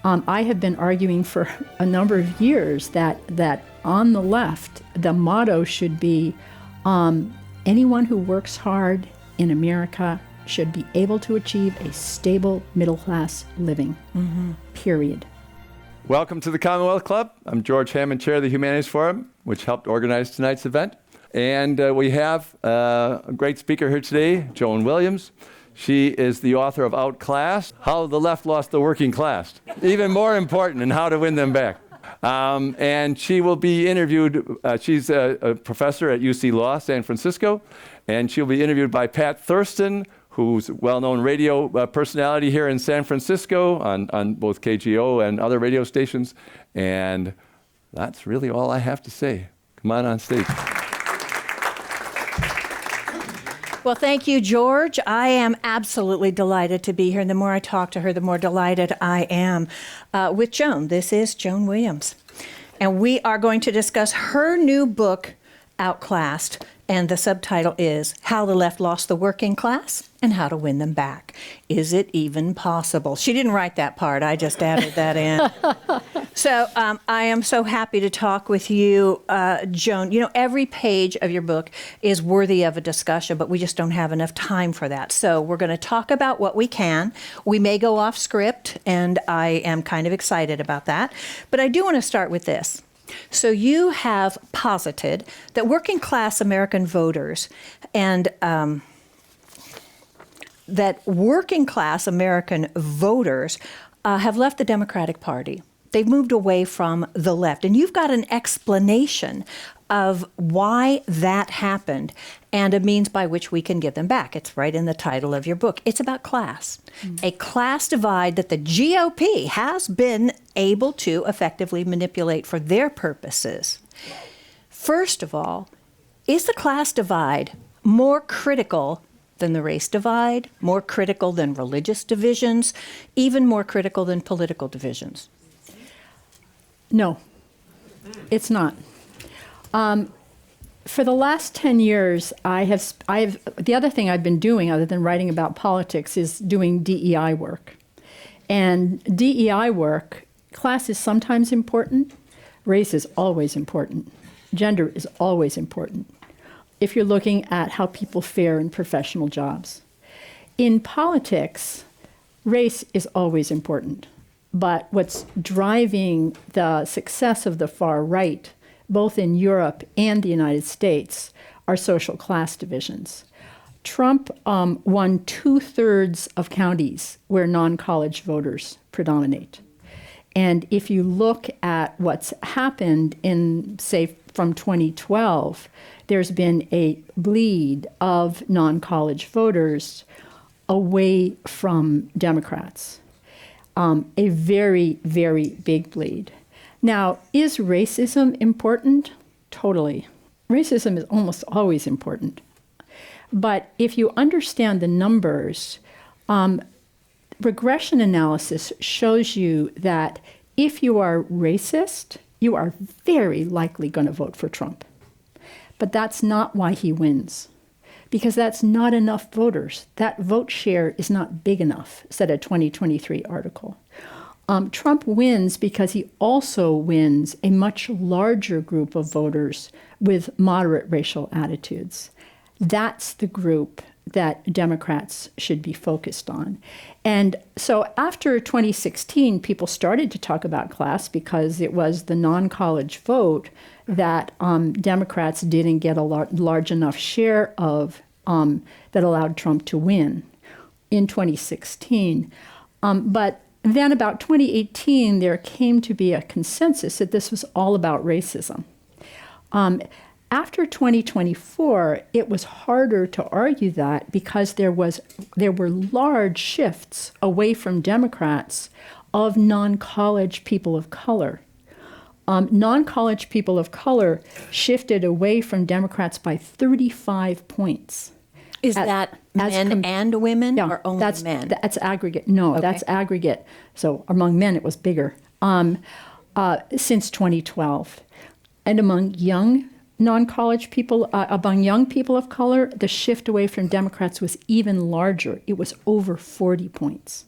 I have been arguing for a number of years that on the left, the motto should be anyone who works hard in America should be able to achieve a stable middle-class living, period. Welcome to the Commonwealth Club. I'm George Hammond, Chair of the Humanities Forum, which helped organize tonight's event. And we have a great speaker here today, Joan Williams. She is the author of Outclassed, How the Left Lost the Working Class. Even more important, and how to win them back. And she will be interviewed. She's a professor at UC Law, San Francisco. And she'll be interviewed by Pat Thurston, who's a well-known radio personality here in San Francisco on both KGO and other radio stations. And that's really all I have to say. Come on stage. Well, thank you, George. I am absolutely delighted to be here. And the more I talk to her, the more delighted I am with Joan. This is Joan Williams. And we are going to discuss her new book, Outclassed. And the subtitle is How the Left Lost the Working Class and How to Win Them Back. Is it even possible? She didn't write that part. I just added that in. So I am so happy to talk with you, Joan. You know, every page of your book is worthy of a discussion, but we just don't have enough time for that. So we're going to talk about what we can. We may go off script, and I am kind of excited about that. But I do want to start with this. So you have posited that working class American voters and that working class American voters have left the Democratic Party. They've moved away from the left. And you've got an explanation of why that happened and a means by which we can get them back. It's right in the title of your book. It's about class, a class divide that the GOP has been able to effectively manipulate for their purposes. First of all, is the class divide more critical than the race divide, more critical than religious divisions, even more critical than political divisions? No, it's not. For the last 10 years, the other thing I've been doing other than writing about politics is doing DEI work. And DEI work, class is sometimes important, race is always important, gender is always important, if you're looking at how people fare in professional jobs. In politics, race is always important, but what's driving the success of the far right, both in Europe and the United States, are social class divisions. Trump won 2/3 of counties where non-college voters predominate. And if you look at what's happened in, say, from 2012, there's been a bleed of non-college voters away from Democrats. A very, very big bleed. Now, is racism important? Totally. Racism is almost always important. But if you understand the numbers, regression analysis shows you that if you are racist, you are very likely going to vote for Trump. But that's not why he wins, because that's not enough voters. That vote share is not big enough, said a 2023 article. Trump wins because he also wins a much larger group of voters with moderate racial attitudes. That's the group that Democrats should be focused on. And so after 2016, people started to talk about class because it was the non-college vote that Democrats didn't get a large enough share of that allowed Trump to win in 2016. But then about 2018, there came to be a consensus that this was all about racism. After 2024, it was harder to argue that because there were large shifts away from Democrats of non-college people of color. Non-college people of color shifted away from Democrats by 35 points. Is that men and women, or only men? That's aggregate. No, okay. That's aggregate. So among men, it was bigger since 2012. And among young non-college people, among young people of color, the shift away from Democrats was even larger. It was over 40 points.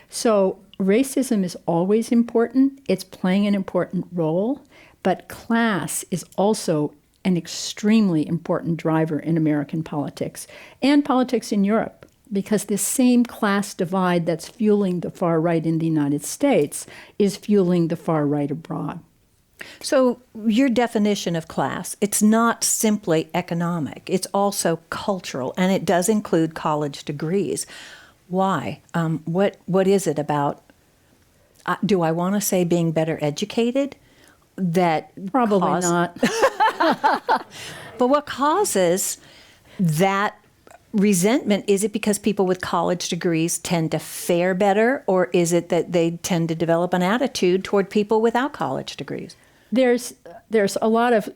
So racism is always important. It's playing an important role, but class is also an extremely important driver in American politics and politics in Europe, because this same class divide that's fueling the far right in the United States is fueling the far right abroad. So your definition of class, it's not simply economic. It's also cultural, and it does include college degrees. Why? What is it about, do I want to say being better educated? That Probably not. But what causes that resentment? Is it because people with college degrees tend to fare better, or is it that they tend to develop an attitude toward people without college degrees? There's a lot of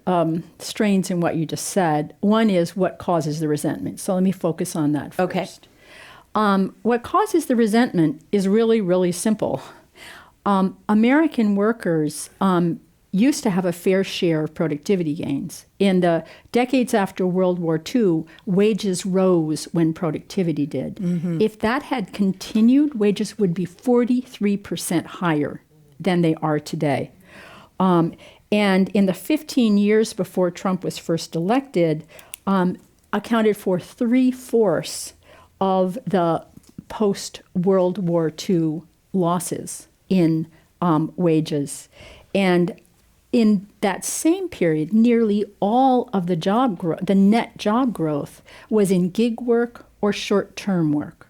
strains in what you just said. One is what causes the resentment. So let me focus on that first. Okay. What causes the resentment is really, really simple. American workers used to have a fair share of productivity gains. In the decades after World War II, wages rose when productivity did. Mm-hmm. If that had continued, wages would be 43% higher than they are today. And in the 15 years before Trump was first elected, accounted for 3/4 of the post-World War II losses in wages. And in that same period, nearly all of the net job growth was in gig work or short-term work.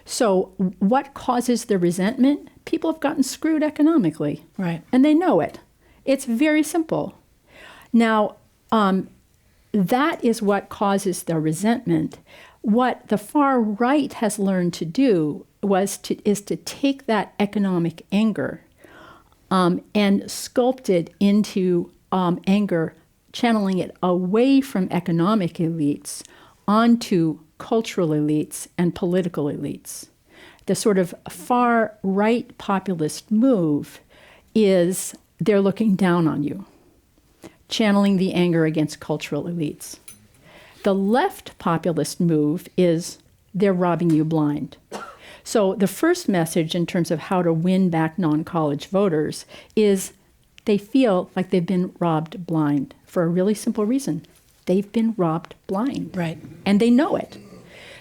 So what causes the resentment? People have gotten screwed economically. Right. And they know it. It's very simple. Now, that is what causes the resentment. What the far right has learned to do is to take that economic anger and sculpt it into anger, channeling it away from economic elites onto cultural elites and political elites. The sort of far right populist move is they're looking down on you, channeling the anger against cultural elites. The left populist move is they're robbing you blind. So the first message in terms of how to win back non-college voters is they feel like they've been robbed blind for a really simple reason. They've been robbed blind. Right. And they know it.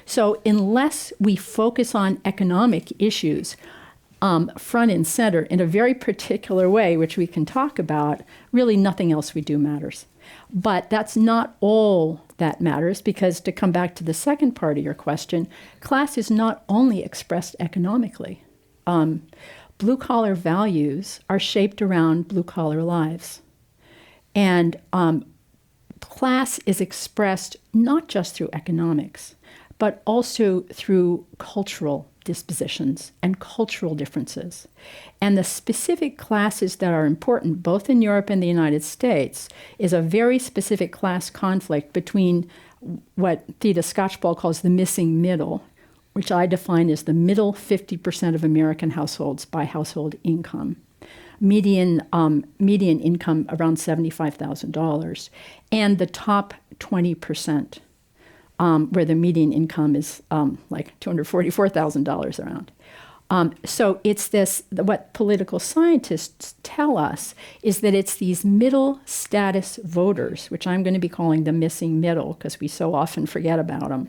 So unless we focus on economic issues front and center in a very particular way, which we can talk about, really nothing else we do matters. But that's not all that matters, because to come back to the second part of your question, class is not only expressed economically. Blue-collar values are shaped around blue-collar lives. And class is expressed not just through economics, but also through cultural dispositions and cultural differences. And the specific classes that are important, both in Europe and the United States, is a very specific class conflict between what Theda Skocpol calls the missing middle, which I define as the middle 50% of American households by household income. Median income around $75,000, and the top 20%. Where the median income is like $244,000 around. So it's this, what political scientists tell us is that it's these middle status voters, which I'm going to be calling the missing middle because we so often forget about them,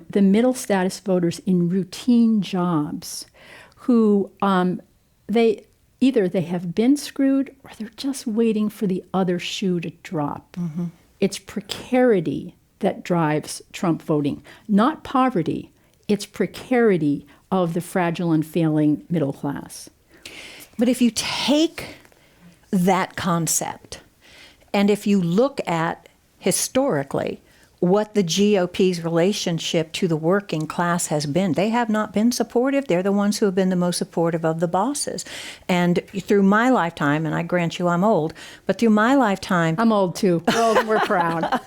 the middle status voters in routine jobs who either they have been screwed or they're just waiting for the other shoe to drop. Mm-hmm. It's precarity that drives Trump voting, not poverty. It's precarity of the fragile and failing middle class. But if you take that concept, and if you look at historically what the GOP's relationship to the working class has been, they have not been supportive. They're the ones who have been the most supportive of the bosses. And through my lifetime, and I grant you I'm old, but through my lifetime... I'm old too. We're old and we're proud.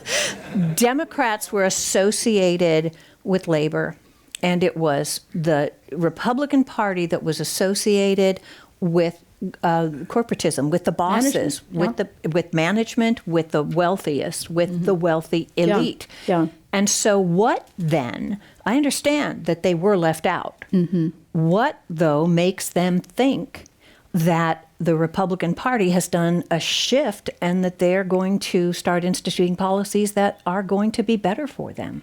Democrats were associated with labor, and it was the Republican Party that was associated with corporatism, with the bosses, management, with management, with the wealthiest, with the wealthy elite. Yeah. And so what then? I understand that they were left out. What, though, makes them think that the Republican Party has done a shift and that they're going to start instituting policies that are going to be better for them?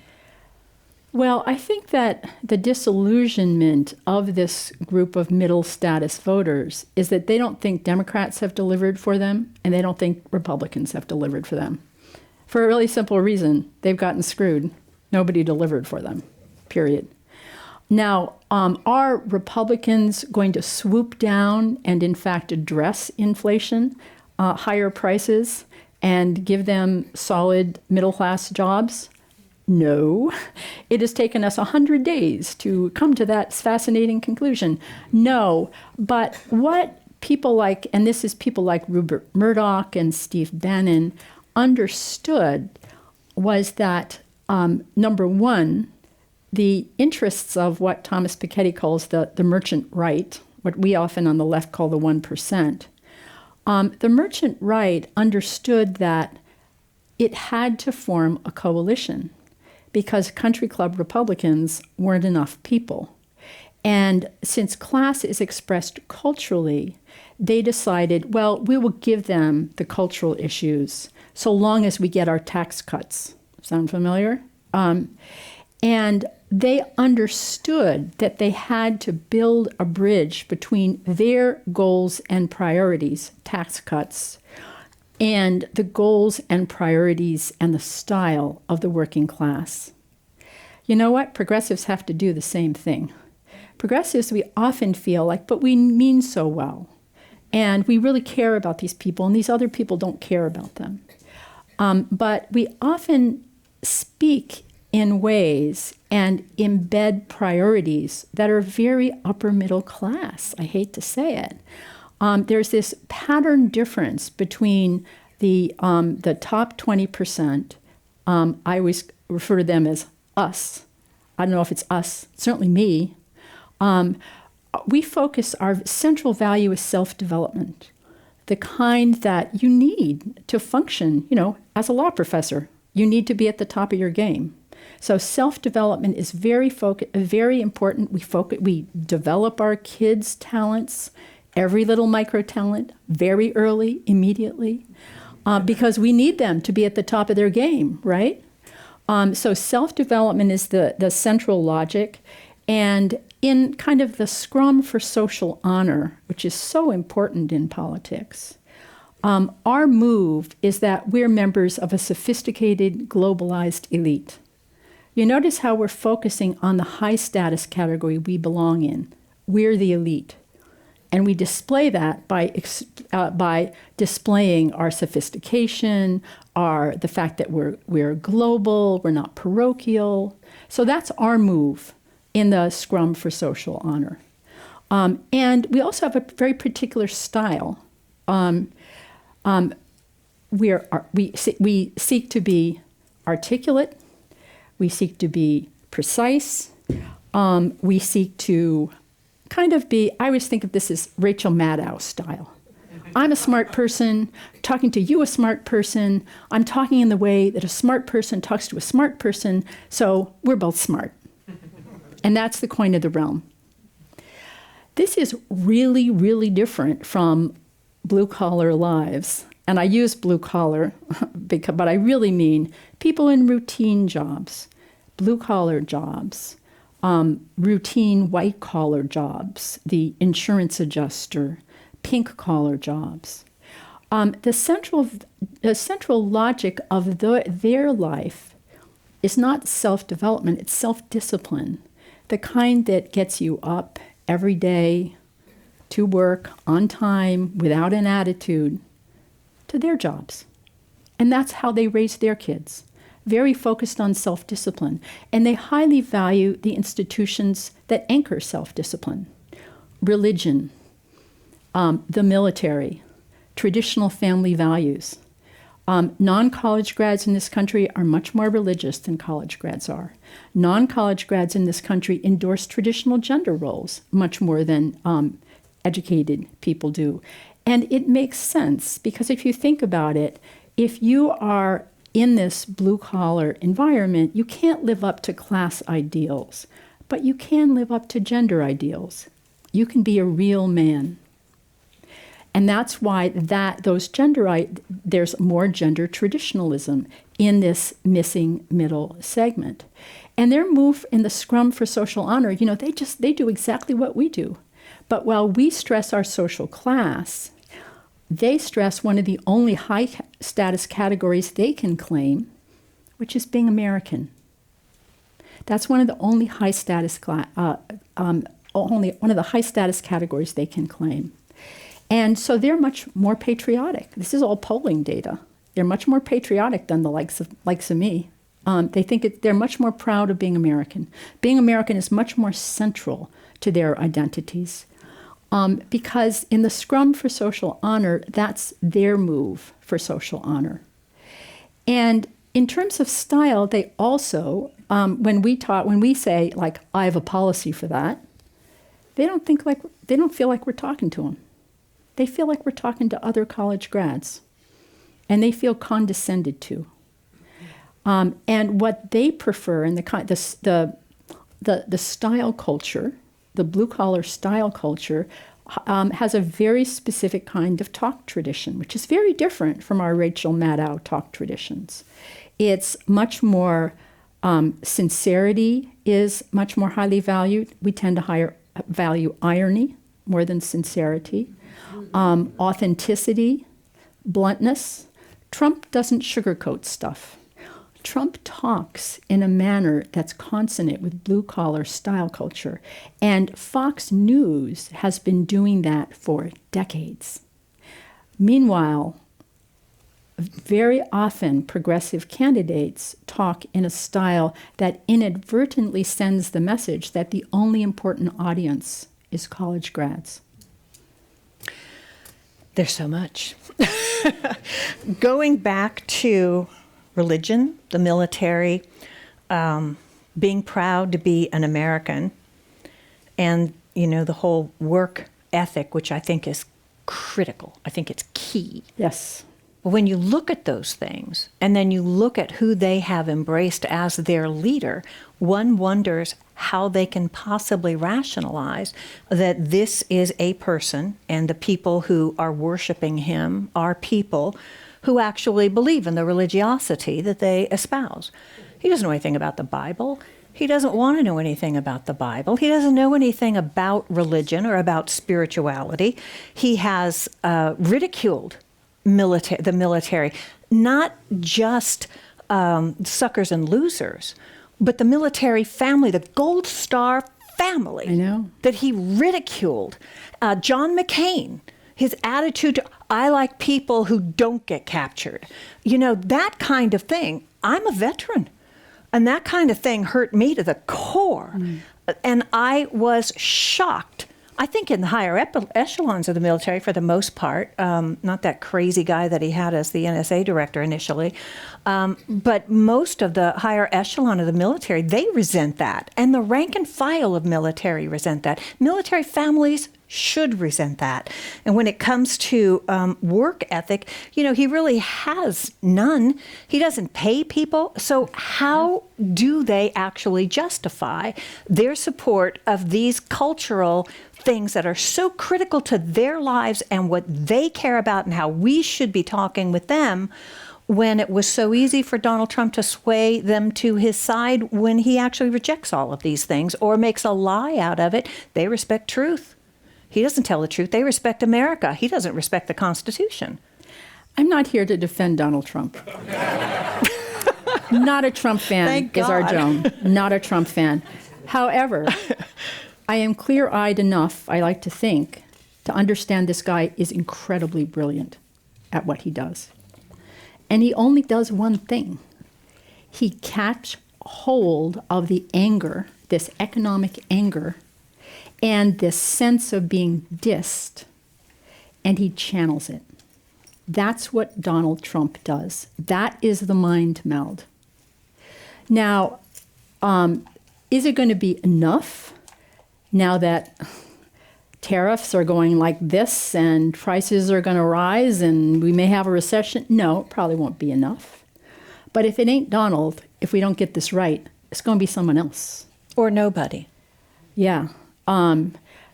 Well, I think that the disillusionment of this group of middle status voters is that they don't think Democrats have delivered for them, and they don't think Republicans have delivered for them. For a really simple reason, they've gotten screwed. Nobody delivered for them, period. Now, are Republicans going to swoop down and in fact address inflation, higher prices, and give them solid middle-class jobs? No. It has taken us 100 days to come to that fascinating conclusion. No. But what people like, and this is people like Rupert Murdoch and Steve Bannon, understood was that, number one, the interests of what Thomas Piketty calls the merchant right, what we often on the left call the 1%, the merchant right understood that it had to form a coalition because country club Republicans weren't enough people. And since class is expressed culturally, they decided, well, we will give them the cultural issues so long as we get our tax cuts. Sound familiar? And they understood that they had to build a bridge between their goals and priorities, tax cuts, and the goals and priorities and the style of the working class. You know what? Progressives have to do the same thing. Progressives, we often feel like, but we mean so well. And we really care about these people, and these other people don't care about them. But we often speak in ways and embed priorities that are very upper middle class. I hate to say it. There's this pattern difference between the top 20%. I always refer to them as us. I don't know if it's us, certainly me. We focus, our central value is self-development, the kind that you need to function, as a law professor. You need to be at the top of your game. So self-development is very important. We develop our kids' talents, every little micro-talent, very early, immediately, because we need them to be at the top of their game, right? So self-development is the central logic. And in kind of the scrum for social honor, which is so important in politics, our move is that we're members of a sophisticated, globalized elite. You notice how we're focusing on the high status category we belong in. We're the elite. And we display that by displaying our sophistication, the fact that we're global, we're not parochial. So that's our move in the scrum for social honor. And we also have a very particular style. We seek to be articulate. We seek to be precise. We seek to kind of be, I always think of this as Rachel Maddow style. I'm a smart person talking to you, a smart person. I'm talking in the way that a smart person talks to a smart person, so we're both smart. And that's the coin of the realm. This is really, really different from blue-collar lives. And I use blue-collar, but I really mean people in routine jobs, blue-collar jobs, routine white-collar jobs, the insurance adjuster, pink-collar jobs. The central logic of their life is not self-development, it's self-discipline, the kind that gets you up every day to work on time without an attitude to their jobs. And that's how they raise their kids, very focused on self-discipline. And they highly value the institutions that anchor self-discipline, religion, the military, traditional family values. Non-college grads in this country are much more religious than college grads are. Non-college grads in this country endorse traditional gender roles much more than educated people do. And it makes sense because if you think about it, if you are in this blue-collar environment, you can't live up to class ideals, but you can live up to gender ideals. You can be a real man. And that's why there's more gender traditionalism in this missing middle segment. And their move in the Scrum for Social Honor, they do exactly what we do. But while we stress our social class, they stress one of the only high status categories they can claim, which is being American. That's one of the only high status only one of the high status categories they can claim. And so they're much more patriotic. This is all polling data. They're much more patriotic than the likes of me. They think they're much more proud of being American. Being American is much more central to their identities. Because in the Scrum for Social Honor, that's their move for social honor. And in terms of style, they also, when we say, like, I have a policy for that, they don't feel like we're talking to them. They feel like we're talking to other college grads, and they feel condescended to. And what they prefer in the style culture, the blue-collar style culture, has a very specific kind of talk tradition, which is very different from our Rachel Maddow talk traditions. It's much more, sincerity is much more highly valued. We tend to value irony more than sincerity. Authenticity, bluntness. Trump doesn't sugarcoat stuff. Trump talks in a manner that's consonant with blue-collar style culture. And Fox News has been doing that for decades. Meanwhile, very often progressive candidates talk in a style that inadvertently sends the message that the only important audience is college grads. There's so much. Going back to religion, the military, being proud to be an American, and, the whole work ethic, which I think is critical. I think it's key. Yes. When you look at those things, and then you look at who they have embraced as their leader, one wonders how they can possibly rationalize that this is a person, and the people who are worshiping him are people who actually believe in the religiosity that they espouse. He doesn't know anything about the Bible. He doesn't want to know anything about the Bible. He doesn't know anything about religion or about spirituality. He has ridiculed the military, not just suckers and losers, but the military family, the Gold Star family. I know. That he ridiculed. John McCain, his attitude to, I like people who don't get captured. That kind of thing. I'm a veteran. And that kind of thing hurt me to the core. And I was shocked. I think in the higher echelons of the military, for the most part, not that crazy guy that he had as the NSA director initially, but most of the higher echelon of the military, they resent that. And the rank and file of military resent that. Military families should resent that. And when it comes to work ethic, he really has none. He doesn't pay people. So how do they actually justify their support of these cultural things that are so critical to their lives and what they care about and how we should be talking with them, when it was so easy for Donald Trump to sway them to his side when he actually rejects all of these things or makes a lie out of it? They respect truth. He doesn't tell the truth. They respect America. He doesn't respect the Constitution. I'm not here to defend Donald Trump. Not a Trump fan Thank is our God. Joan. Not a Trump fan. However, I am clear-eyed enough, I like to think, to understand this guy is incredibly brilliant at what he does. And he only does one thing. He catches hold of the anger, this economic anger, and this sense of being dissed, and he channels it. That's what Donald Trump does. That is the mind meld. Now, is it going to be enough now that tariffs are going like this and prices are going to rise and we may have a recession? No, it probably won't be enough. But if it ain't Donald, if we don't get this right, it's going to be someone else. Or nobody. Yeah.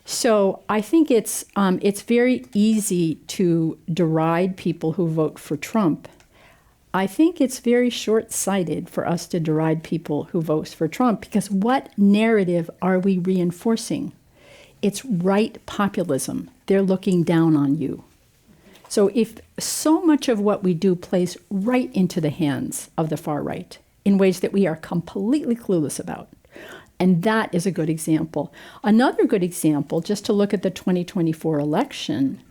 So I think it's very easy to deride people who vote for Trump. I think it's very short-sighted for us to deride people who vote for Trump, because what narrative are we reinforcing? It's right populism. They're looking down on you. So if so much of what we do plays right into the hands of the far right in ways that we are completely clueless about, and that is a good example. Another good example, just to look at the 2024 election,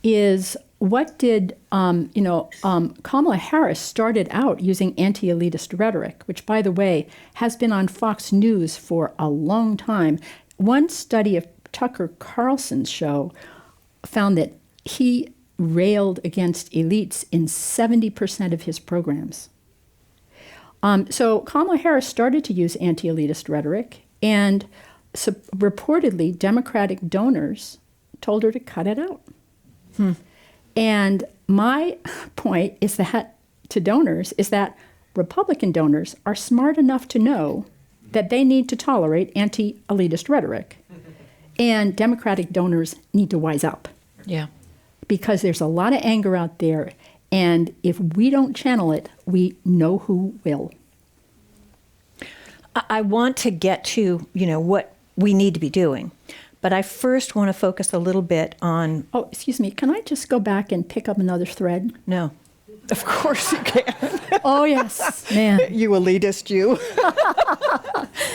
is what did, Kamala Harris started out using anti-elitist rhetoric, which, by the way, has been on Fox News for a long time. One study of Tucker Carlson's show found that he railed against elites in 70% of his programs. So Kamala Harris started to use anti-elitist rhetoric, and reportedly Democratic donors told her to cut it out. And my point is that to donors is that Republican donors are smart enough to know that they need to tolerate anti-elitist rhetoric, and Democratic donors need to wise up. Yeah. Because there's a lot of anger out there, and if we don't channel it, we know who will. I want to get to, what we need to be doing. But I first want to focus a little bit on... Oh, excuse me. Can I just go back and pick up another thread? No. Of course you can. Oh, yes. Man. You elitist, you.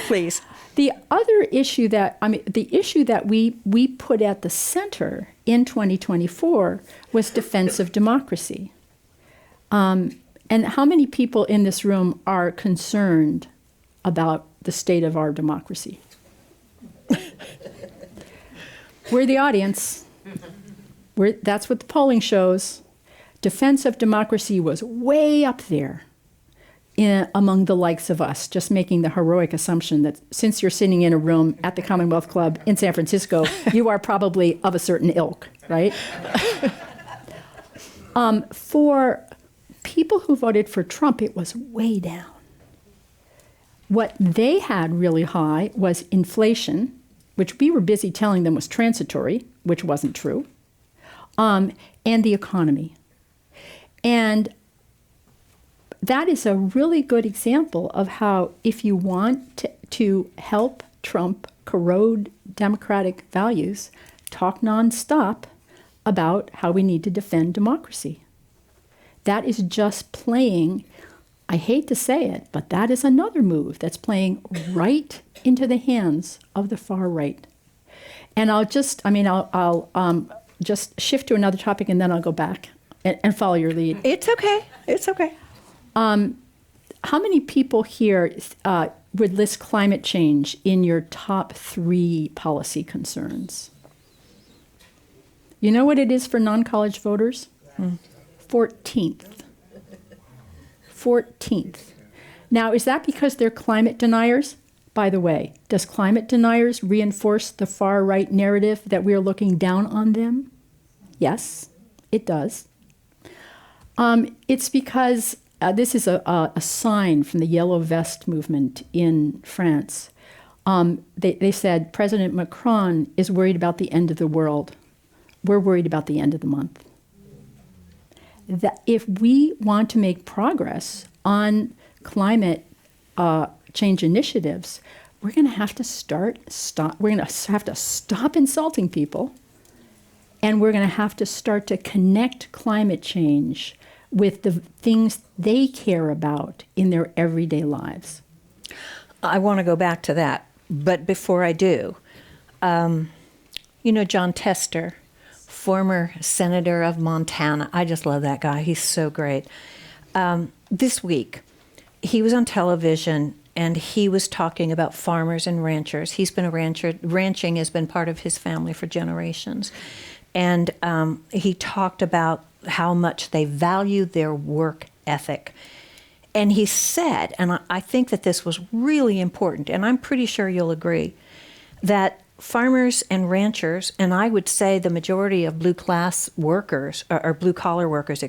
Please. The other issue the issue that we put at the center in 2024 was defense of democracy. And how many people in this room are concerned about the state of our democracy? We're the audience. That's what the polling shows. Defense of democracy was way up there among the likes of us, just making the heroic assumption that since you're sitting in a room at the Commonwealth Club in San Francisco, you are probably of a certain ilk, right? For people who voted for Trump, it was way down. What they had really high was inflation, which we were busy telling them was transitory, which wasn't true, and the economy. And that is a really good example of how, if you want to help Trump corrode democratic values, talk nonstop about how we need to defend democracy. That is just playing, I hate to say it, but that is another move that's playing right into the hands of the far right. And I'll just shift to another topic, and then I'll go back and follow your lead. It's okay. It's okay. How many people here would list climate change in your top 3 policy concerns? You know what it is for non-college voters? 14th. 14th. Now, is that because they're climate deniers? By the way, does climate deniers reinforce the far right narrative that we're looking down on them? Yes, it does. It's because this is a sign from the Yellow Vest movement in France. They said President Macron is worried about the end of the world. We're worried about the end of the month. That if we want to make progress on climate change initiatives, we're going to have to stop insulting people, and we're going to have to start to connect climate change with the things they care about in their everyday lives. I want to go back to that, but before I do, Jon Tester, former senator of Montana. I just love that guy. He's so great. This week, he was on television, and he was talking about farmers and ranchers. He's been a rancher. Ranching has been part of his family for generations. And he talked about how much they value their work ethic. And he said, and I think that this was really important, and I'm pretty sure you'll agree, that farmers and ranchers, and I would say the majority of blue-class workers, or blue-collar workers,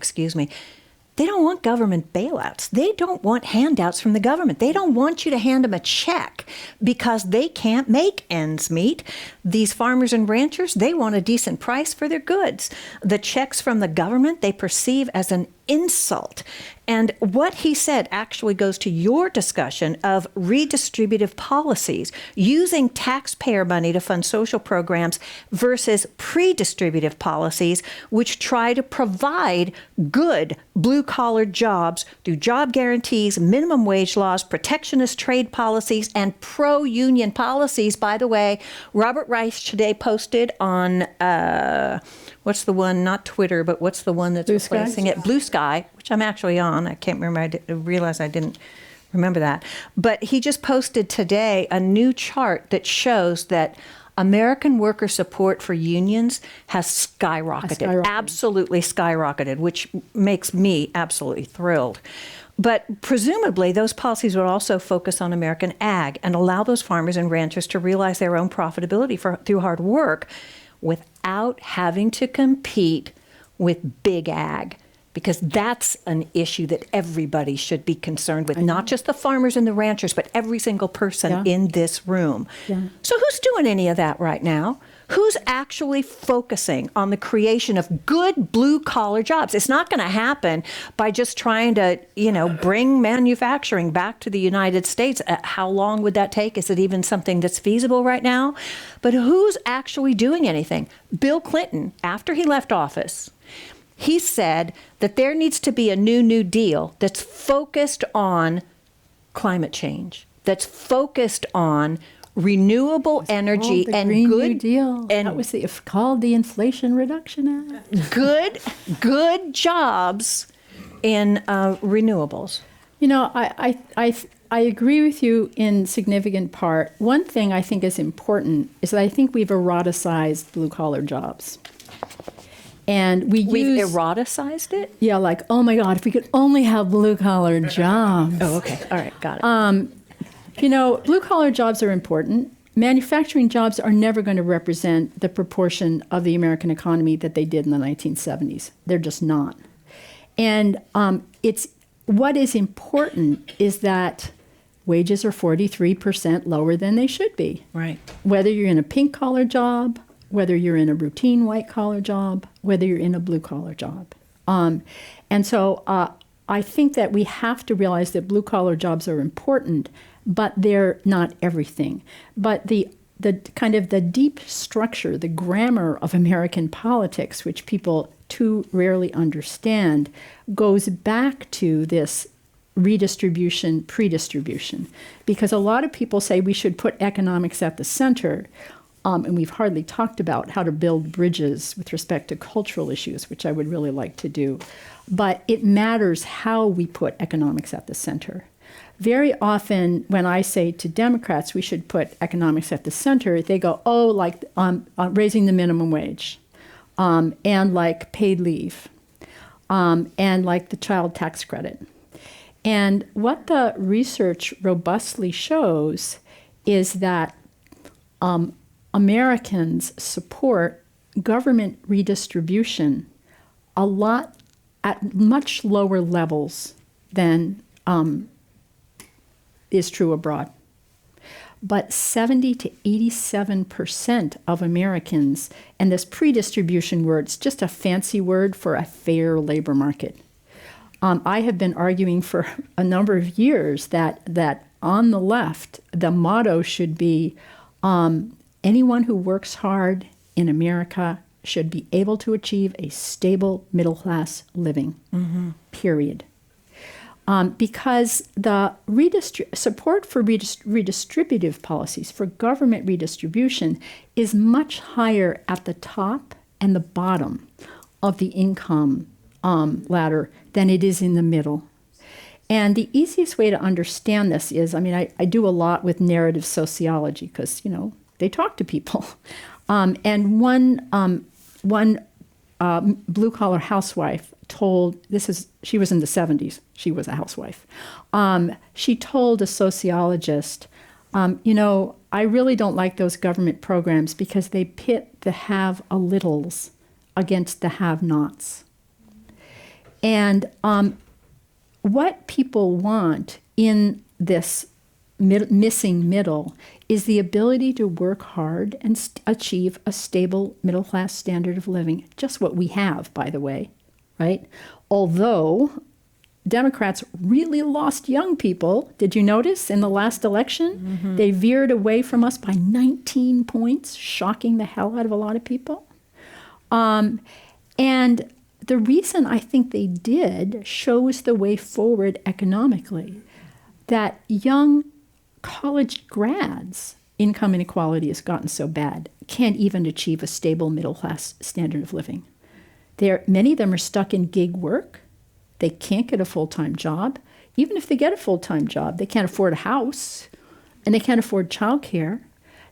They don't want government bailouts. They don't want handouts from the government. They don't want you to hand them a check because they can't make ends meet. These farmers and ranchers, they want a decent price for their goods. The checks from the government, they perceive as an insult. And what he said actually goes to your discussion of redistributive policies, using taxpayer money to fund social programs versus pre-distributive policies, which try to provide good blue-collar jobs through job guarantees, minimum wage laws, protectionist trade policies, and pro-union policies. By the way, Robert Reich today posted on what's the one, not Twitter, but what's the one that's replacing it? Blue Sky, which I'm actually on. I can't remember. I realized I didn't remember that. But he just posted today a new chart that shows that American worker support for unions has skyrocketed, absolutely skyrocketed, which makes me absolutely thrilled. But presumably, those policies would also focus on American ag and allow those farmers and ranchers to realize their own profitability through hard work without having to compete with big ag, because that's an issue that everybody should be concerned with, not just the farmers and the ranchers, but every single person in this room. Yeah. So who's doing any of that right now? Who's actually focusing on the creation of good blue-collar jobs? It's not going to happen by just trying to, bring manufacturing back to the United States. How long would that take? Is it even something that's feasible right now? But who's actually doing anything? Bill Clinton, after he left office, he said that there needs to be a New Deal that's focused on climate change, that's focused on renewable energy and Green good New Deal. And that was called the Inflation Reduction Act. good jobs in renewables. I agree with you in significant part. One thing I think is important is that I think we've eroticized blue collar jobs. And we've eroticized it? Yeah, like, oh my God, if we could only have blue collar jobs. Oh, okay. All right, got it. Blue-collar jobs are important. Manufacturing jobs are never going to represent the proportion of the American economy that they did in the 1970s. They're just not. And what is important is that wages are 43% lower than they should be. Right. Whether you're in a pink-collar job, whether you're in a routine white-collar job, whether you're in a blue-collar job. And so I think that we have to realize that blue-collar jobs are important, but they're not everything. But the kind of the deep structure, the grammar of American politics, which people too rarely understand, goes back to this redistribution, pre-distribution. Because a lot of people say we should put economics at the center, and we've hardly talked about how to build bridges with respect to cultural issues, which I would really like to do. But it matters how we put economics at the center. Very often when I say to Democrats we should put economics at the center, they go, raising the minimum wage, and like paid leave, and like the child tax credit. And what the research robustly shows is that Americans support government redistribution a lot at much lower levels than is true abroad. But 70 to 87% of Americans, and this pre-distribution word, it's just a fancy word for a fair labor market. I have been arguing for a number of years that on the left, the motto should be anyone who works hard in America should be able to achieve a stable middle-class living, period. Because the support for redistributive policies, for government redistribution, is much higher at the top and the bottom of the income ladder than it is in the middle. And the easiest way to understand this is, I do a lot with narrative sociology because, they talk to people. And one blue-collar housewife she was in the 70s, she was a housewife. She told a sociologist, I really don't like those government programs because they pit the have-a-littles against the have-nots. And what people want in this missing middle is the ability to work hard and achieve a stable middle class standard of living. Just what we have, by the way, right? Although Democrats really lost young people. Did you notice in the last election? Mm-hmm. They veered away from us by 19 points, shocking the hell out of a lot of people. And the reason I think they did shows the way forward economically, that young college grads, income inequality has gotten so bad, can't even achieve a stable middle class standard of living. Many of them are stuck in gig work. They can't get a full-time job. Even if they get a full-time job, they can't afford a house and they can't afford childcare.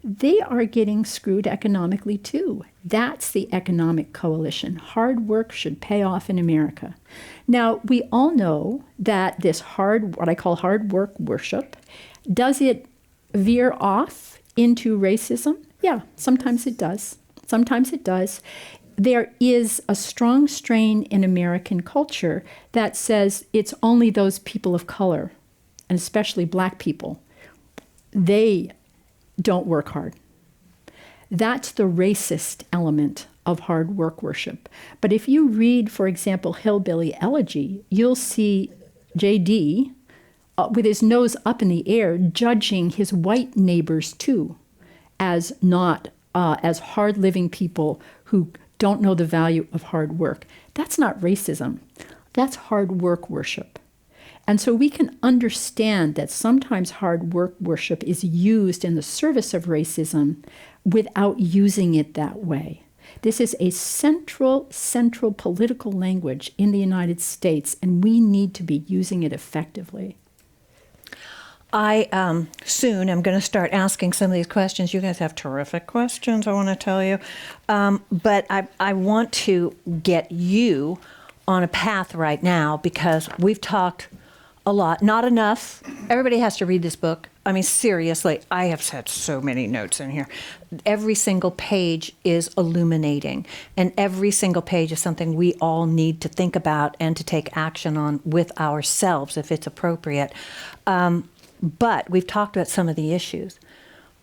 They are getting screwed economically too. That's the economic coalition. Hard work should pay off in America. Now, we all know that this what I call hard work worship, does it veer off into racism? Yeah, sometimes it does. Sometimes it does. There is a strong strain in American culture that says it's only those people of color, and especially black people, they don't work hard. That's the racist element of hard work worship. But if you read, for example, Hillbilly Elegy, you'll see J.D. With his nose up in the air, judging his white neighbors too, as not as hard-living people who don't know the value of hard work. That's not racism. That's hard work worship. And so we can understand that sometimes hard work worship is used in the service of racism without using it that way. This is a central political language in the United States, and we need to be using it effectively. I soon am going to start asking some of these questions. You guys have terrific questions, I want to tell you. But I want to get you on a path right now because we've talked a lot, not enough. Everybody has to read this book. I mean, seriously, I have had so many notes in here. Every single page is illuminating, and every single page is something we all need to think about and to take action on with ourselves if it's appropriate. But we've talked about some of the issues.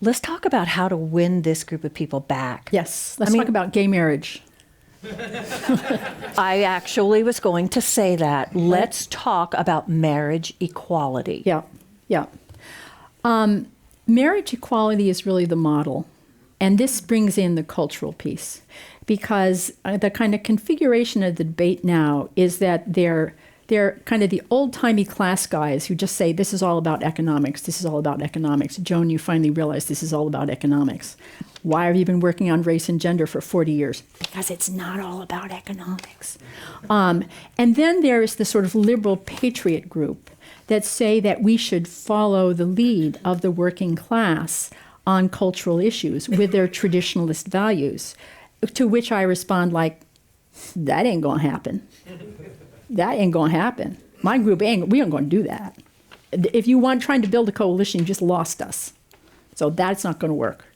Let's talk about how to win this group of people back. Yes, let's talk about gay marriage. I actually was going to say that. Let's talk about marriage equality. Yeah. Marriage equality is really the model. And this brings in the cultural piece. Because the kind of configuration of the debate now is that they're kind of the old-timey class guys who just say, this is all about economics, this is all about economics. Joan, you finally realized this is all about economics. Why have you been working on race and gender for 40 years? Because it's not all about economics. And then there is the sort of liberal patriot group that say that we should follow the lead of the working class on cultural issues with their traditionalist values, to which I respond like, that ain't gonna happen. That ain't going to happen. My group we ain't going to do that. If you want trying to build a coalition, you just lost us. So that's not going to work.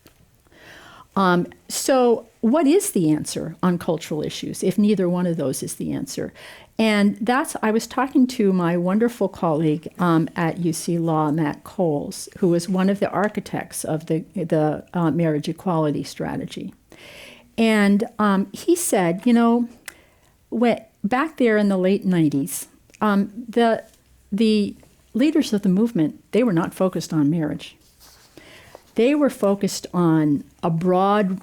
So what is the answer on cultural issues if neither one of those is the answer? And I was talking to my wonderful colleague at UC Law, Matt Coles, who was one of the architects of the marriage equality strategy. And he said, back there in the late 90s, the leaders of the movement, they were not focused on marriage. They were focused on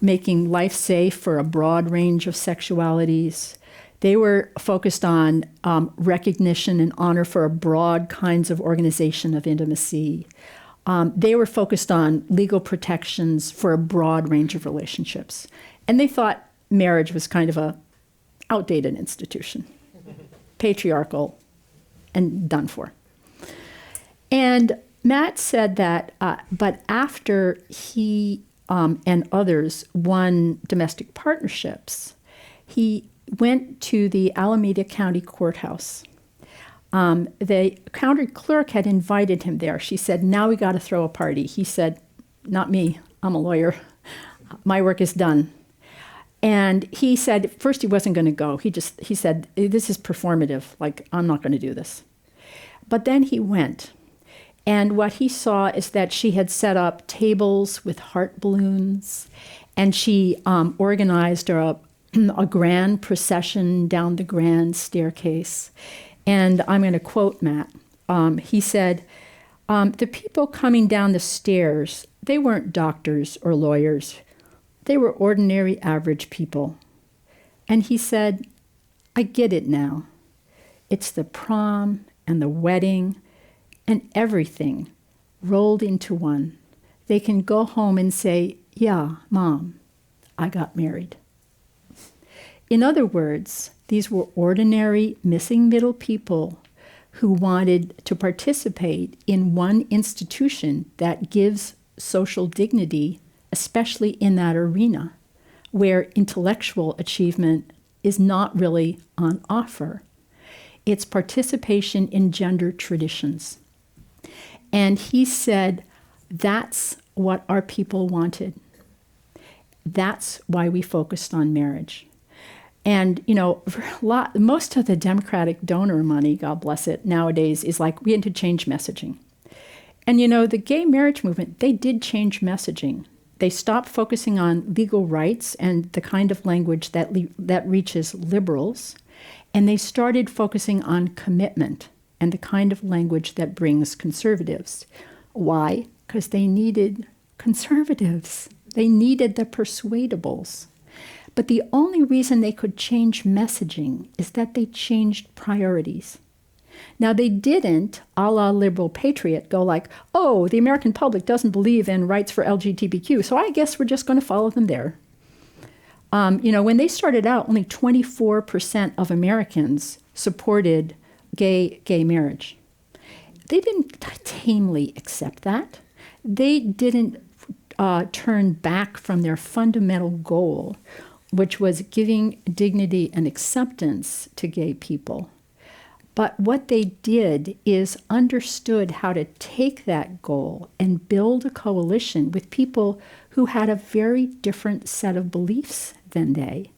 making life safe for a broad range of sexualities. They were focused on recognition and honor for a broad kinds of organization of intimacy. They were focused on legal protections for a broad range of relationships. And they thought marriage was kind of a outdated institution, patriarchal, and done for. And Matt said that, but after he and others won domestic partnerships, he went to the Alameda County Courthouse. The county clerk had invited him there. She said, now we got to throw a party. He said, not me, I'm a lawyer. My work is done. And he said, first he wasn't going to go. He said, this is performative, like, I'm not going to do this. But then he went. And what he saw is that she had set up tables with heart balloons, and she organized a grand procession down the grand staircase. And I'm going to quote Matt. He said, the people coming down the stairs, they weren't doctors or lawyers. They were ordinary, average people. And he said, I get it now. It's the prom and the wedding and everything rolled into one. They can go home and say, yeah, Mom, I got married. In other words, these were ordinary, missing middle people who wanted to participate in one institution that gives social dignity, especially in that arena where intellectual achievement is not really on offer. It's participation in gender traditions. And he said, that's what our people wanted. That's why we focused on marriage. And, most of the Democratic donor money, God bless it, nowadays is like, we had to change messaging. And, the gay marriage movement, they did change messaging. They stopped focusing on legal rights and the kind of language that reaches liberals, and they started focusing on commitment and the kind of language that brings conservatives. Why? Because they needed conservatives. They needed the persuadables. But the only reason they could change messaging is that they changed priorities. Now, they didn't, a la liberal patriot, go like, oh, the American public doesn't believe in rights for LGBTQ, so I guess we're just going to follow them there. When they started out, only 24% of Americans supported gay marriage. They didn't tamely accept that. They didn't turn back from their fundamental goal, which was giving dignity and acceptance to gay people. But what they did is understood how to take that goal and build a coalition with people who had a very different set of beliefs than they.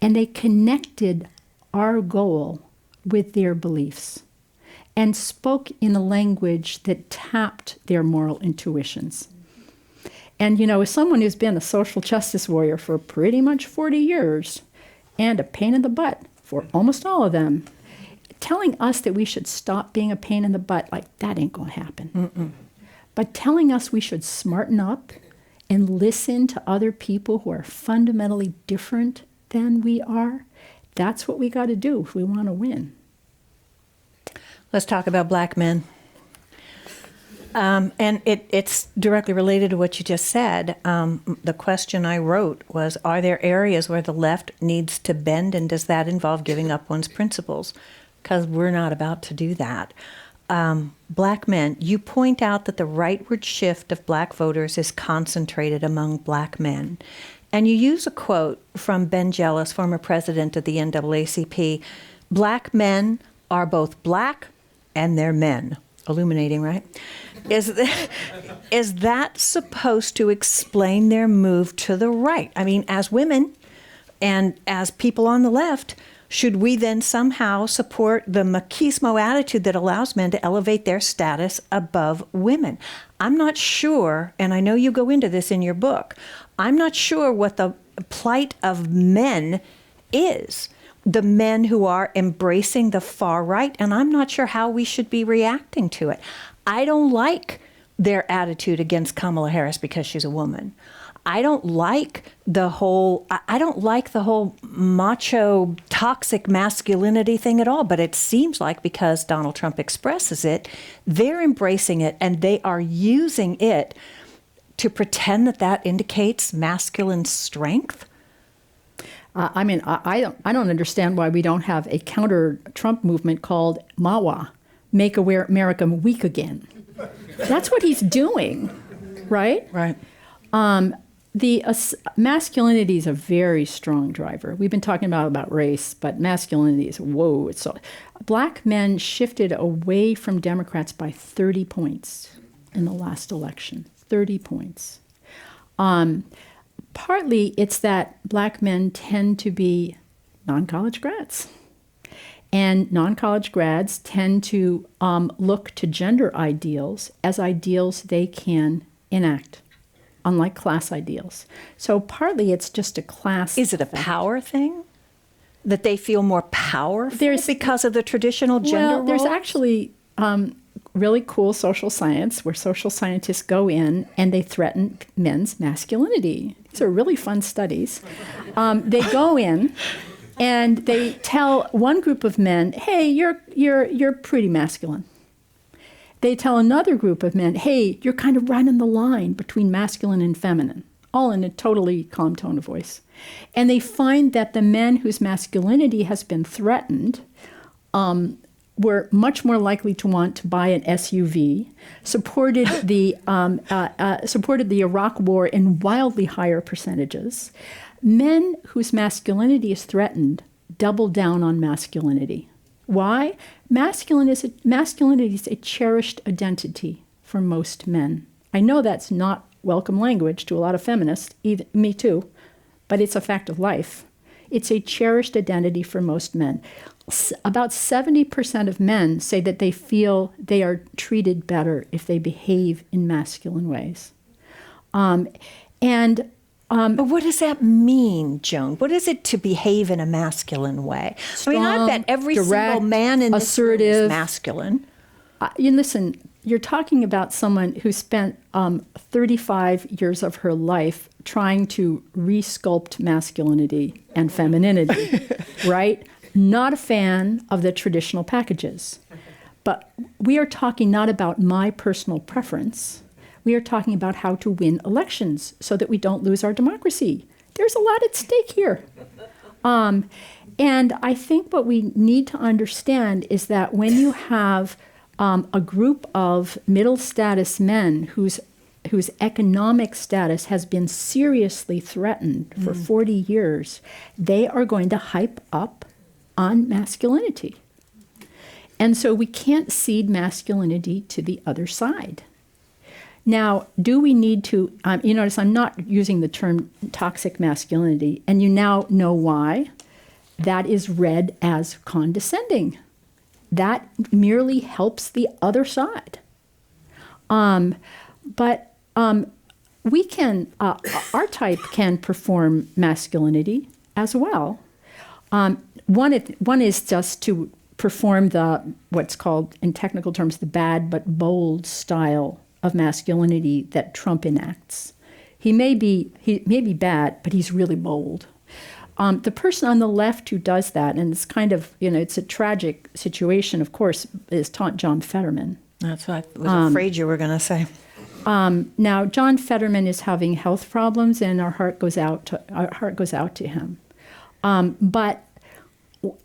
And they connected our goal with their beliefs and spoke in a language that tapped their moral intuitions. And, as someone who's been a social justice warrior for pretty much 40 years and a pain in the butt for almost all of them, telling us that we should stop being a pain in the butt, like, that ain't going to happen. Mm-mm. But telling us we should smarten up and listen to other people who are fundamentally different than we are, that's what we got to do if we want to win. Let's talk about black men. And it's directly related to what you just said. The question I wrote was, are there areas where the left needs to bend, and does that involve giving up one's principles? Because we're not about to do that. Black men, you point out that the rightward shift of black voters is concentrated among black men. And you use a quote from Ben Jealous, former president of the NAACP. Black men are both black and they're men. Illuminating, right? Is that supposed to explain their move to the right? I mean, as women and as people on the left, should we then somehow support the machismo attitude that allows men to elevate their status above women? I'm not sure, and I know you go into this in your book, I'm not sure what the plight of men is, the men who are embracing the far right, and I'm not sure how we should be reacting to it. I don't like their attitude against Kamala Harris because she's a woman. I don't like the whole macho, toxic masculinity thing at all, but it seems like because Donald Trump expresses it, they're embracing it and they are using it to pretend that that indicates masculine strength. I don't understand why we don't have a counter-Trump movement called MAWA, Make America Weak Again. That's what he's doing, right? Right. The masculinity is a very strong driver. We've been talking about race, but masculinity is, whoa. It's so, black men shifted away from Democrats by 30 points in the last election, 30 points. Partly it's that black men tend to be non-college grads. And non-college grads tend to look to gender ideals as ideals they can enact, unlike class ideals. So partly it's just a class. Is it a power thing? That they feel more powerful because of the traditional gender Well, there's roles? actually really cool social science where social scientists go in and they threaten men's masculinity. These are really fun studies. They go in and they tell one group of men, "Hey, you're pretty masculine." They tell another group of men, "Hey, you're kind of right on the line between masculine and feminine," all in a totally calm tone of voice. And they find that the men whose masculinity has been threatened were much more likely to want to buy an SUV, supported the Iraq War in wildly higher percentages. Men whose masculinity is threatened double down on masculinity. Why? Masculinity is a cherished identity for most men. I know that's not welcome language to a lot of feminists, me too, but it's a fact of life. It's a cherished identity for most men. About 70% of men say that they feel they are treated better if they behave in masculine ways. But what does that mean, Joan? What is it to behave in a masculine way? I bet every direct, single man in this room assertive, is masculine. Listen, you're talking about someone who spent 35 years of her life trying to resculpt masculinity and femininity, right? Not a fan of the traditional packages. But we are talking not about my personal preference. We are talking about how to win elections so that we don't lose our democracy. There's a lot at stake here. And I think what we need to understand is that when you have a group of middle status men whose economic status has been seriously threatened for 40 years, they are going to hype up on masculinity. And so we can't cede masculinity to the other side. Now, do we need to, you notice I'm not using the term toxic masculinity, and you now know why. That is read as condescending. That merely helps the other side. But we can, our type can perform masculinity as well. One is just to perform what's called, in technical terms, the bad but bold style of masculinity that Trump enacts. He may be bad, but he's really bold. The person on the left who does that, and it's kind of, it's a tragic situation, of course, is John Fetterman. That's what I was afraid you were going to say. Now, John Fetterman is having health problems, and our heart goes out to him. But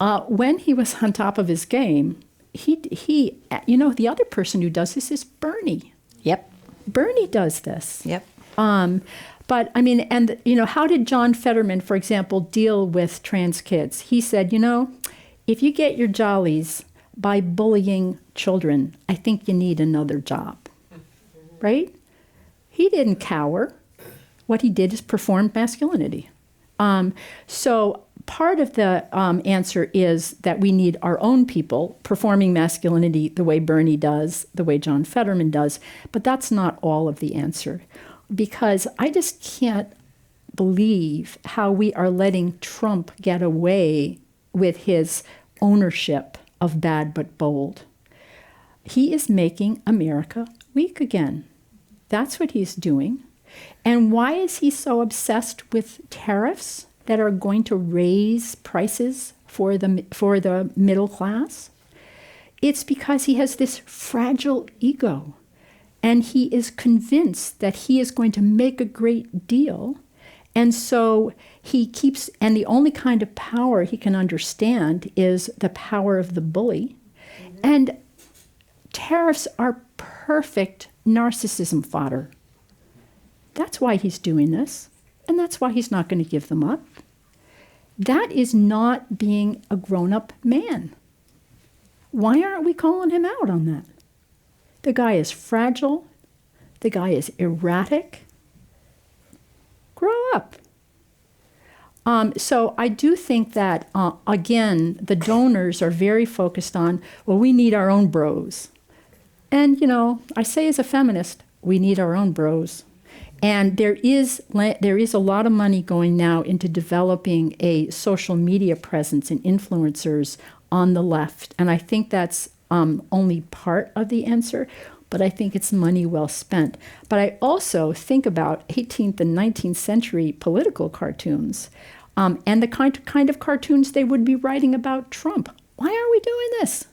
when he was on top of his game, he the other person who does this is Bernie. Yep. Bernie does this. Yep. But I mean, and how did John Fetterman, for example, deal with trans kids? He said, if you get your jollies by bullying children, I think you need another job. Right? He didn't cower. What he did is perform masculinity. So part of the answer is that we need our own people performing masculinity the way Bernie does, the way John Fetterman does, but that's not all of the answer. Because I just can't believe how we are letting Trump get away with his ownership of bad but bold. He is making America weak again. That's what he's doing. And why is he so obsessed with tariffs that are going to raise prices for the middle class? It's because he has this fragile ego. And he is convinced that he is going to make a great deal. And so he keeps, and the only kind of power he can understand is the power of the bully. And tariffs are perfect narcissism fodder. That's why he's doing this. And that's why he's not going to give them up. That is not being a grown-up man. Why aren't we calling him out on that? The guy is fragile. The guy is erratic. Grow up. So I do think that, again, the donors are very focused on, well, we need our own bros. And, I say as a feminist, we need our own bros. And there is a lot of money going now into developing a social media presence and influencers on the left. And I think that's only part of the answer, but I think it's money well spent. But I also think about 18th and 19th century political cartoons and the kind of cartoons they would be writing about Trump. Why are we doing this?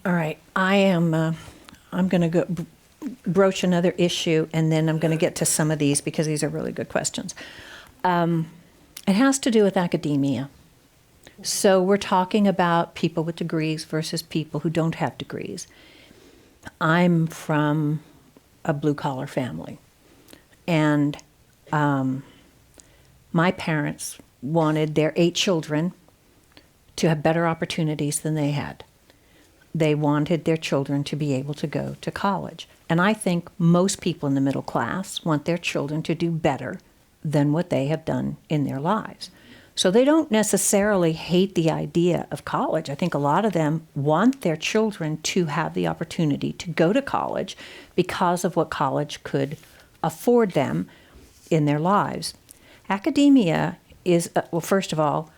All right, I'm going to go broach another issue, and then I'm going to get to some of these because these are really good questions. It has to do with academia. So we're talking about people with degrees versus people who don't have degrees. I'm from a blue-collar family, and my parents wanted their 8 children to have better opportunities than they had. They wanted their children to be able to go to college. And I think most people in the middle class want their children to do better than what they have done in their lives. So they don't necessarily hate the idea of college. I think a lot of them want their children to have the opportunity to go to college because of what college could afford them in their lives. Academia is, well, first of all,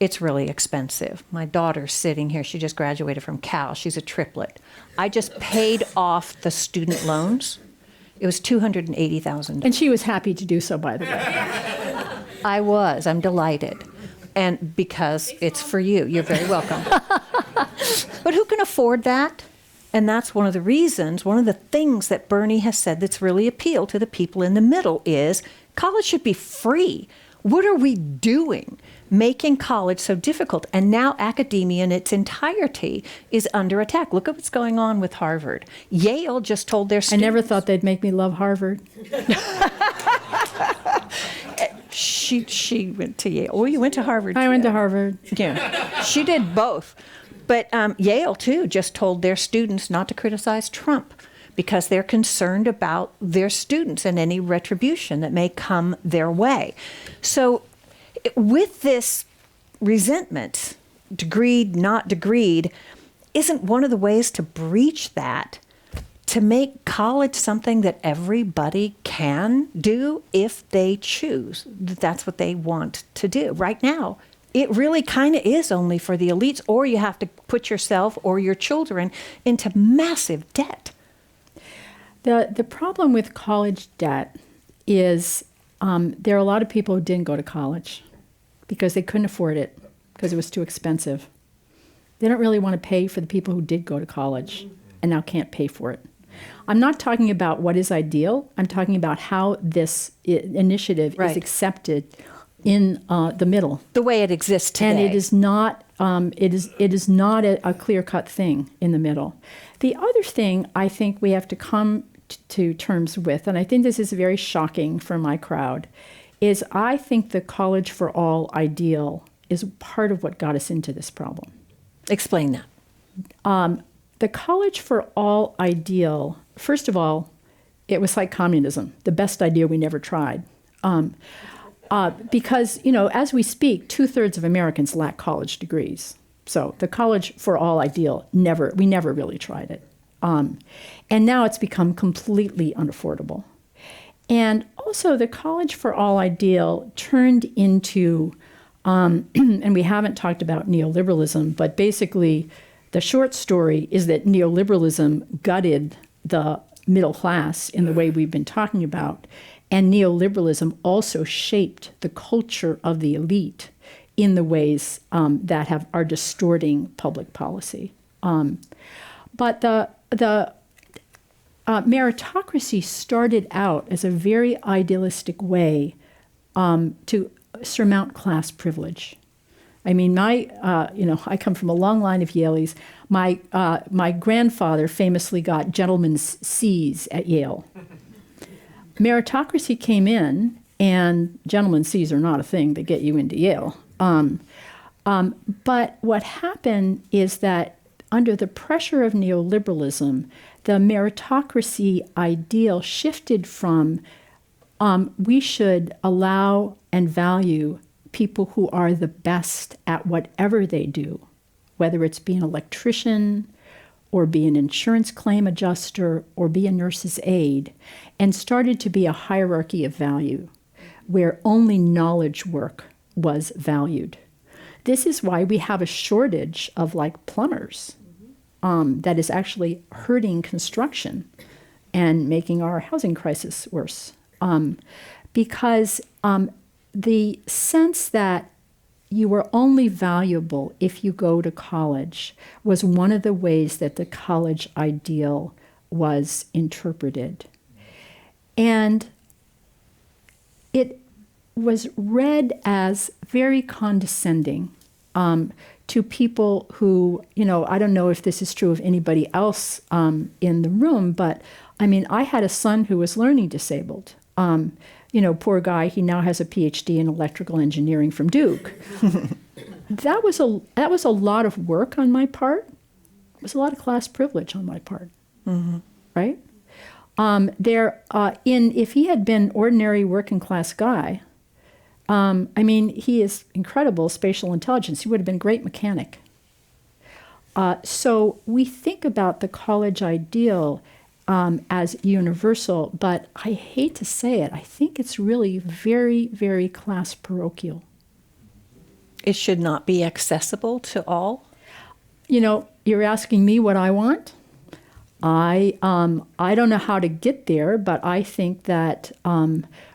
it's really expensive. My daughter's sitting here. She just graduated from Cal. She's a triplet. I just paid off the student loans. It was $280,000. And she was happy to do so, by the way. I was. I'm delighted. And because it's for you. You're very welcome. But who can afford that? And that's one of the reasons, one of the things that Bernie has said that's really appealed to the people in the middle is college should be free. What are we doing? Making college so difficult. And now academia in its entirety is under attack. Look at what's going on with Harvard. Yale just told their students. I never thought they'd make me love Harvard. She went to Yale. Oh, you went to Harvard. I went to Harvard. Yeah, she did both. But Yale, too, just told their students not to criticize Trump because they're concerned about their students and any retribution that may come their way. So with this resentment, degreed, not degreed, isn't one of the ways to breach that to make college something that everybody can do if they choose? That's what they want to do. Right now, it really kind of is only for the elites, or you have to put yourself or your children into massive debt. The problem with college debt is there are a lot of people who didn't go to college because they couldn't afford it, because it was too expensive. They don't really want to pay for the people who did go to college and now can't pay for it. I'm not talking about what is ideal. I'm talking about how this initiative is accepted in the middle. The way it exists today. And it is not, it is not a clear-cut thing in the middle. The other thing I think we have to come to terms with, and I think this is very shocking for my crowd, is I think the college for all ideal is part of what got us into this problem. Explain that. The college for all ideal, first of all, it was like communism, the best idea we never tried. Because, as we speak, 2/3 of Americans lack college degrees. So the college for all ideal, we never really tried it. And now it's become completely unaffordable. And also the college for all ideal turned into, and we haven't talked about neoliberalism, but basically the short story is that neoliberalism gutted the middle class in the way we've been talking about. And neoliberalism also shaped the culture of the elite in the ways that are distorting public policy. But the meritocracy started out as a very idealistic way to surmount class privilege. I mean, I come from a long line of Yaleys. My grandfather famously got gentleman's C's at Yale. Meritocracy came in, and gentlemen's C's are not a thing that get you into Yale. But what happened is that under the pressure of neoliberalism, the meritocracy ideal shifted from we should allow and value people who are the best at whatever they do, whether it's be an electrician or be an insurance claim adjuster or be a nurse's aide, and started to be a hierarchy of value where only knowledge work was valued. This is why we have a shortage of like plumbers that is actually hurting construction and making our housing crisis worse. Because the sense that you were only valuable if you go to college was one of the ways that the college ideal was interpreted. And it was read as very condescending to people who, I don't know if this is true of anybody else in the room, but I mean, I had a son who was learning disabled. Poor guy, he now has a PhD in electrical engineering from Duke. That was a lot of work on my part. It was a lot of class privilege on my part, right? If he had been ordinary working class guy, he is incredible spatial intelligence. He would have been a great mechanic. So we think about the college ideal as universal, but I hate to say it, I think it's really very, very class parochial. It should not be accessible to all? You're asking me what I want. I don't know how to get there, but I think that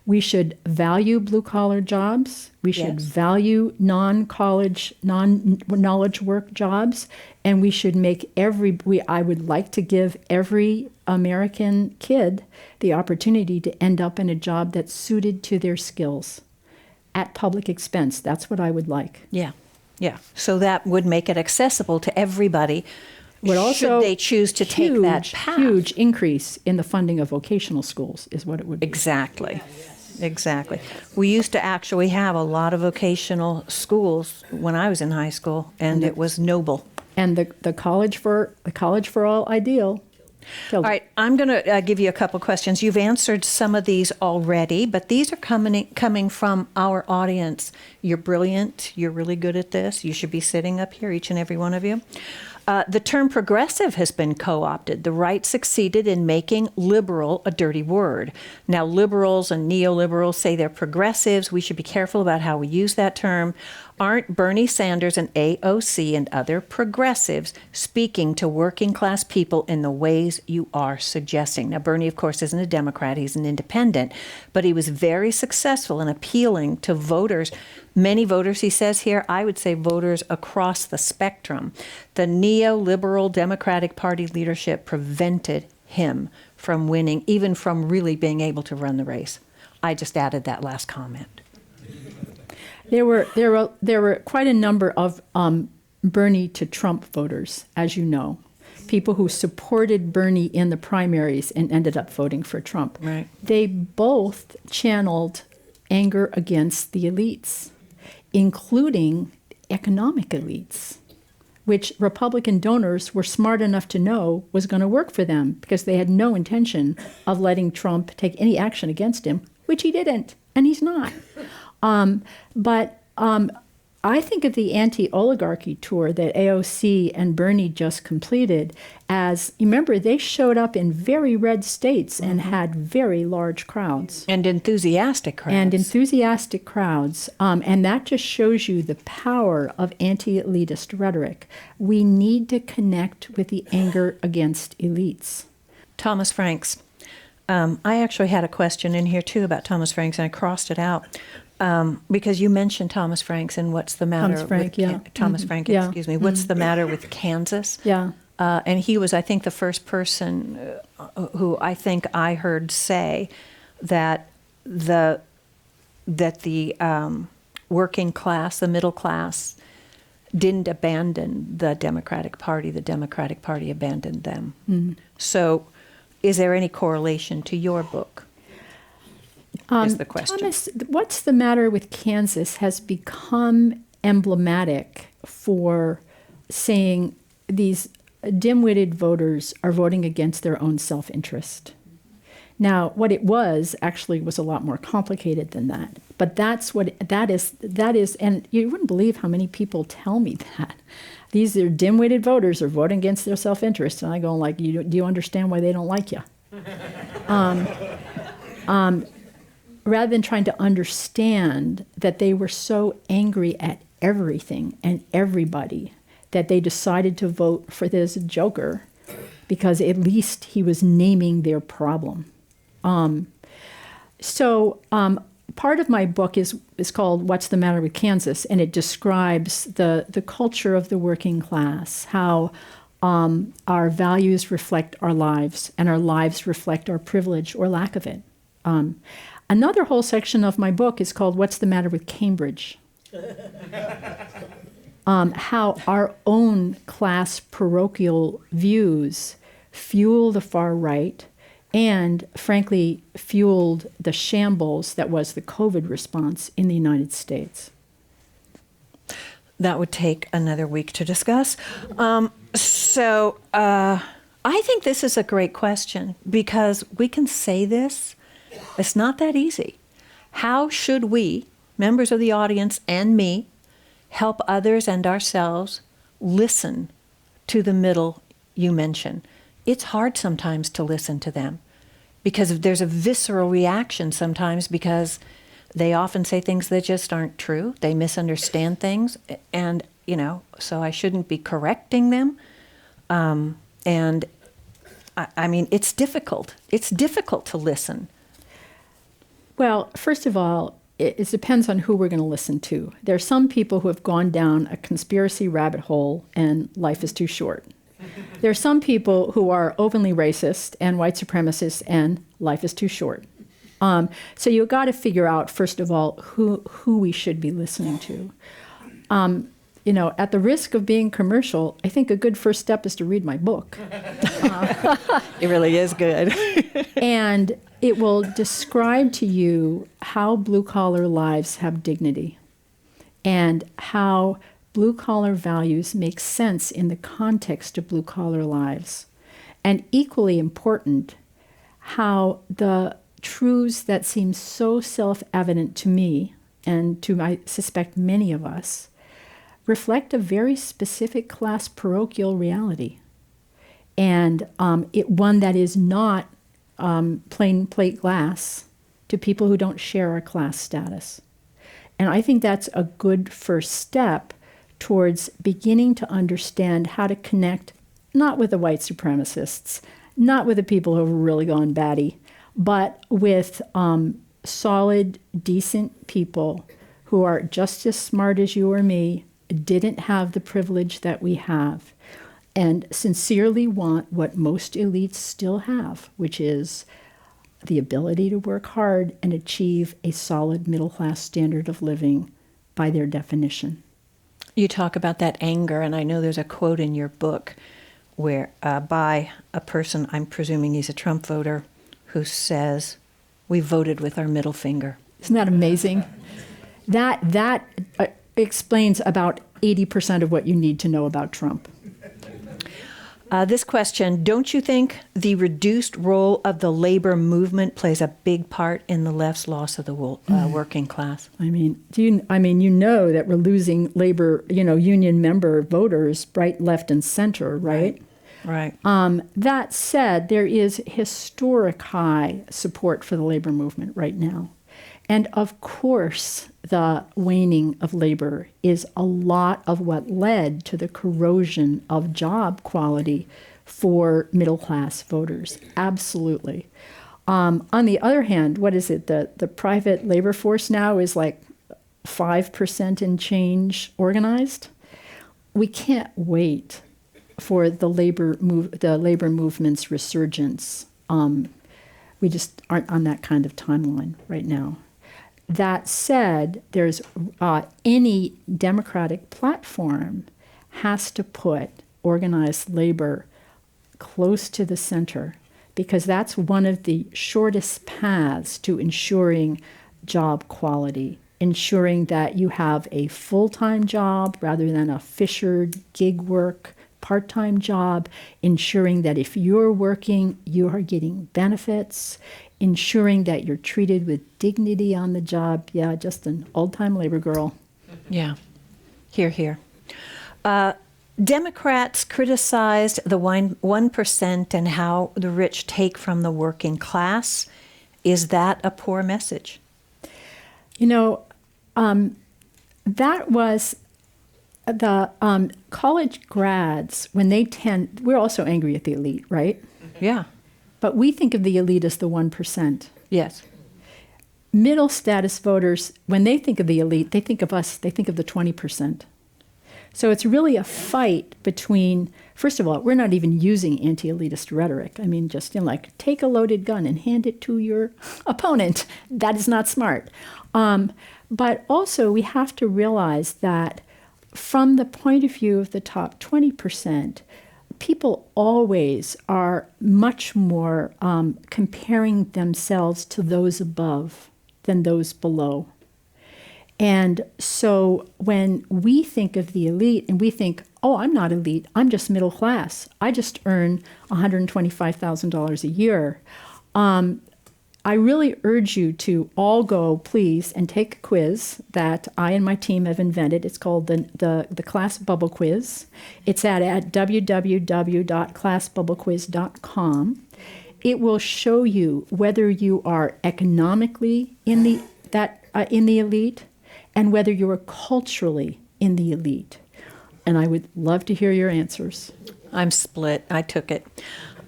we should value blue-collar jobs. We should value non-college, non-knowledge work jobs, and we should make I would like to give every American kid the opportunity to end up in a job that's suited to their skills at public expense. That's what I would like. Yeah. So that would make it accessible to everybody. Would also should they choose to take that path. Huge increase in the funding of vocational schools is what it would be. Exactly. We used to actually have a lot of vocational schools when I was in high school, and it was noble. And the college for all ideal. All right, I'm going to give you a couple questions. You've answered some of these already, but these are coming from our audience. You're brilliant. You're really good at this. You should be sitting up here, each and every one of you. The term progressive has been co-opted. The right succeeded in making liberal a dirty word. Now, liberals and neoliberals say they're progressives. We should be careful about how we use that term. Aren't Bernie Sanders and AOC and other progressives speaking to working class people in the ways you are suggesting? Now, Bernie, of course, isn't a Democrat. He's an independent. But he was very successful in appealing to voters. Many voters, he says here, I would say voters across the spectrum. The neoliberal Democratic Party leadership prevented him from winning, even from really being able to run the race. I just added that last comment. There were quite a number of Bernie to Trump voters, as you know, people who supported Bernie in the primaries and ended up voting for Trump. Right. They both channeled anger against the elites, including economic elites, which Republican donors were smart enough to know was going to work for them because they had no intention of letting Trump take any action against him, which he didn't, and he's not. But I think of the anti-oligarchy tour that AOC and Bernie just completed as, remember, they showed up in very red states and had very large crowds. And enthusiastic crowds. And that just shows you the power of anti-elitist rhetoric. We need to connect with the anger against elites. Thomas Franks. I actually had a question in here, too, about Thomas Franks, and I crossed it out. Because you mentioned Thomas Franks and what's the matter Thomas Frank, excuse me. What's the matter with Kansas? Yeah. And he was, I think, the first person who I think I heard say that the working class, the middle class, didn't abandon the Democratic Party. The Democratic Party abandoned them. Mm-hmm. So is there any correlation to your book? Is the question. Thomas, what's the matter with Kansas has become emblematic for saying these dim-witted voters are voting against their own self-interest. Now, what it was actually was a lot more complicated than that. But that's what that is, and you wouldn't believe how many people tell me that. These are dim-witted voters are voting against their self-interest, and I go like, do you understand why they don't like you? Rather than trying to understand that they were so angry at everything and everybody that they decided to vote for this joker because at least he was naming their problem. Part of my book is called What's the Matter with Kansas, and it describes the culture of the working class, how our values reflect our lives, and our lives reflect our privilege or lack of it. Another whole section of my book is called What's the Matter with Cambridge? How our own class parochial views fuel the far right and, frankly, fueled the shambles that was the COVID response in the United States. That would take another week to discuss. I think this is a great question because we can say this. It's not that easy. How should we, members of the audience and me, help others and ourselves listen to the middle you mention? It's hard sometimes to listen to them because there's a visceral reaction sometimes because they often say things that just aren't true. They misunderstand things, and, so I shouldn't be correcting them. I mean, it's difficult. It's difficult to listen. Well, first of all, it depends on who we're going to listen to. There are some people who have gone down a conspiracy rabbit hole and life is too short. There are some people who are openly racist and white supremacists and life is too short. So you've got to figure out, first of all, who we should be listening to. At the risk of being commercial, I think a good first step is to read my book. It really is good. And it will describe to you how blue-collar lives have dignity and how blue-collar values make sense in the context of blue-collar lives. And equally important, how the truths that seem so self-evident to me and to, I suspect, many of us, reflect a very specific class parochial reality. And one that is not plain plate glass to people who don't share our class status. And I think that's a good first step towards beginning to understand how to connect, not with the white supremacists, not with the people who have really gone batty, but with solid, decent people who are just as smart as you or me, didn't have the privilege that we have, and sincerely want what most elites still have, which is the ability to work hard and achieve a solid middle-class standard of living by their definition. You talk about that anger, and I know there's a quote in your book where by a person, I'm presuming he's a Trump voter, who says, "We voted with our middle finger." Isn't that amazing? That explains about 80% of what you need to know about Trump. This question, don't you think the reduced role of the labor movement plays a big part in the left's loss of the working class? I mean, you know that we're losing labor, union member voters, right, left, and center, right? Right. That said, there is historic high support for the labor movement right now. And of course, the waning of labor is a lot of what led to the corrosion of job quality for middle-class voters. Absolutely. On the other hand, what is it? The private labor force now is like 5% and change organized. We can't wait for the labor movement's resurgence. We just aren't on that kind of timeline right now. That said, there's any democratic platform has to put organized labor close to the center, because that's one of the shortest paths to ensuring job quality, ensuring that you have a full-time job rather than a fissured gig work, part-time job, ensuring that if you're working, you are getting benefits, ensuring that you're treated with dignity on the job. Yeah, just an old-time labor girl. Yeah. Hear, hear. Democrats criticized the 1% and how the rich take from the working class. Is that a poor message? You know, that was the college grads, when they tend, we're also angry at the elite, right? Yeah. But we think of the elite as the 1%. Yes. Middle status voters, when they think of the elite, they think of us, they think of the 20%. So it's really a fight between, first of all, we're not even using anti-elitist rhetoric. I mean, just, like, take a loaded gun and hand it to your opponent. That is not smart. But also, we have to realize that from the point of view of the top 20%, people always are much more comparing themselves to those above than those below. And so when we think of the elite and we think, oh, I'm not elite, I'm just middle class, I just earn $125,000 a year, I really urge you to all go, please, and take a quiz that I and my team have invented. It's called the Class Bubble Quiz. It's at www.classbubblequiz.com. It will show you whether you are economically in the elite and whether you are culturally in the elite. And I would love to hear your answers. I'm split. I took it.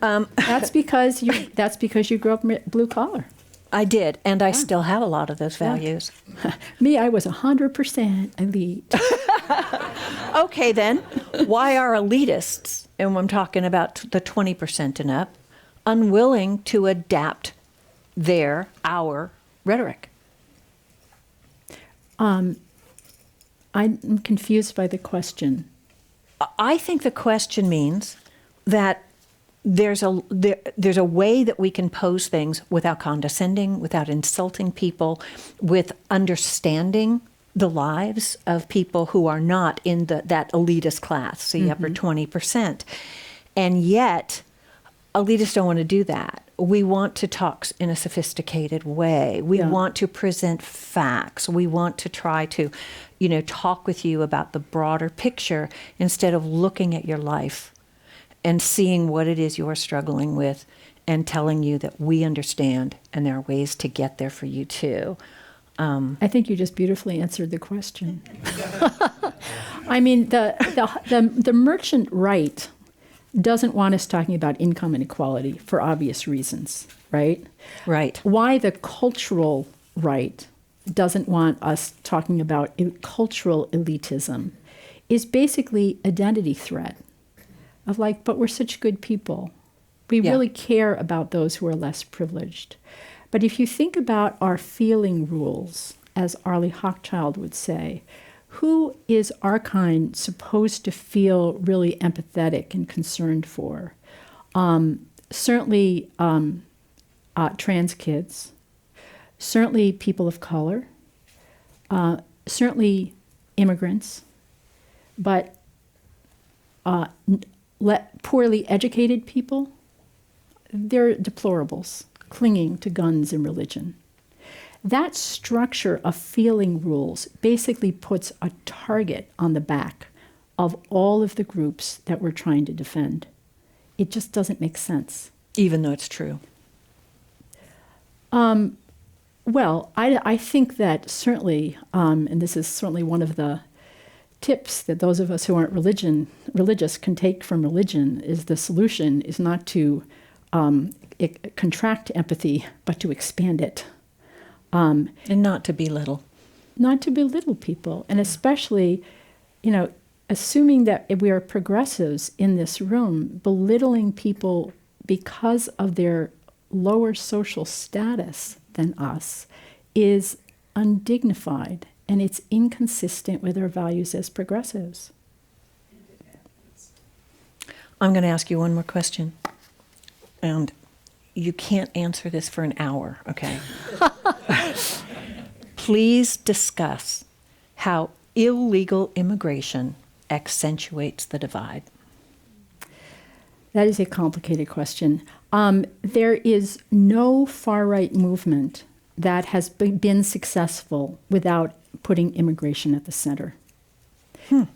That's because you grew up blue collar. I did, and I still have a lot of those values. Me, I was 100% elite. Okay, then, why are elitists, and I'm talking about the 20% and up, unwilling to adapt our rhetoric? I'm confused by the question. I think the question means that there's a way that we can pose things without condescending, without insulting people, with understanding the lives of people who are not in that elitist class, the upper 20%. And yet, elitists don't want to do that. We want to talk in a sophisticated way. We want to present facts. We want to try to, talk with you about the broader picture instead of looking at your life and seeing what it is you're struggling with and telling you that we understand and there are ways to get there for you too. I think you just beautifully answered the question. I mean, the merchant right doesn't want us talking about income inequality for obvious reasons, right? Right. Why the cultural right doesn't want us talking about cultural elitism is basically identity threat of but we're such good people. We really care about those who are less privileged. But if you think about our feeling rules, as Arlie Hochschild would say, who is our kind supposed to feel really empathetic and concerned for? Certainly trans kids, certainly people of color, certainly immigrants, but poorly educated people, they're deplorables, clinging to guns and religion. That structure of feeling rules basically puts a target on the back of all of the groups that we're trying to defend. It just doesn't make sense. Even though it's true. Well, I think that certainly, and this is certainly one of the tips that those of us who aren't religious can take from religion, is the solution is not to contract empathy, but to expand it. And not to belittle. Not to belittle people, and especially, assuming that we are progressives in this room, belittling people because of their lower social status than us is undignified, and it's inconsistent with our values as progressives. I'm going to ask you one more question. And you can't answer this for an hour, okay? Please discuss how illegal immigration accentuates the divide. That is a complicated question. There is no far-right movement that has been successful without putting immigration at the center.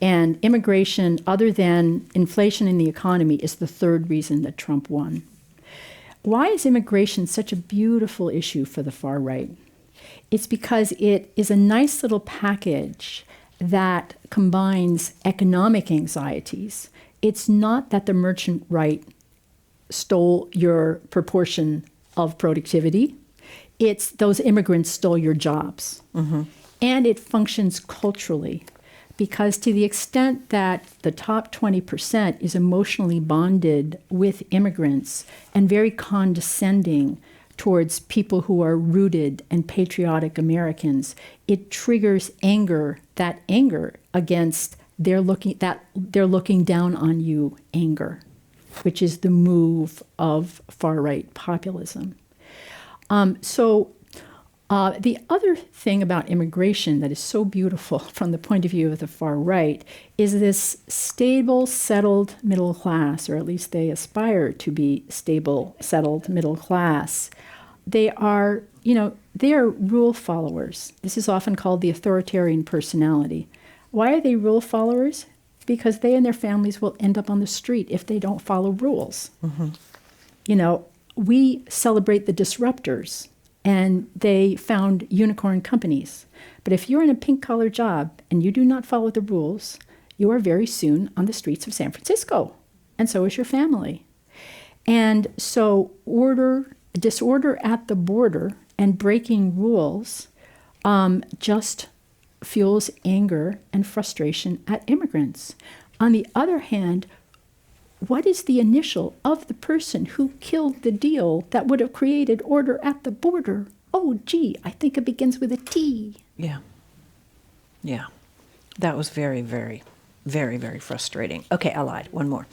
And immigration, other than inflation in the economy, is the third reason that Trump won. Why is immigration such a beautiful issue for the far right? It's because it is a nice little package that combines economic anxieties. It's not that the merchant right stole your proportion of productivity. It's those immigrants stole your jobs. And it functions culturally, because to the extent that the top 20% is emotionally bonded with immigrants and very condescending towards people who are rooted and patriotic Americans, it triggers anger, that anger against they're looking down on you anger, which is the move of far-right populism. The other thing about immigration that is so beautiful from the point of view of the far right is this stable, settled middle class, or at least they aspire to be stable, settled middle class. They are rule followers. This is often called the authoritarian personality. Why are they rule followers? Because they and their families will end up on the street if they don't follow rules. We celebrate the disruptors, and they found unicorn companies. But if you're in a pink-collar job and you do not follow the rules, you are very soon on the streets of San Francisco, and so is your family. And so disorder at the border and breaking rules just fuels anger and frustration at immigrants. On the other hand, what is the initial of the person who killed the deal that would have created order at the border? Oh, gee, I think it begins with a T. Yeah. That was very, very, very, very frustrating. Okay, I lied. One more.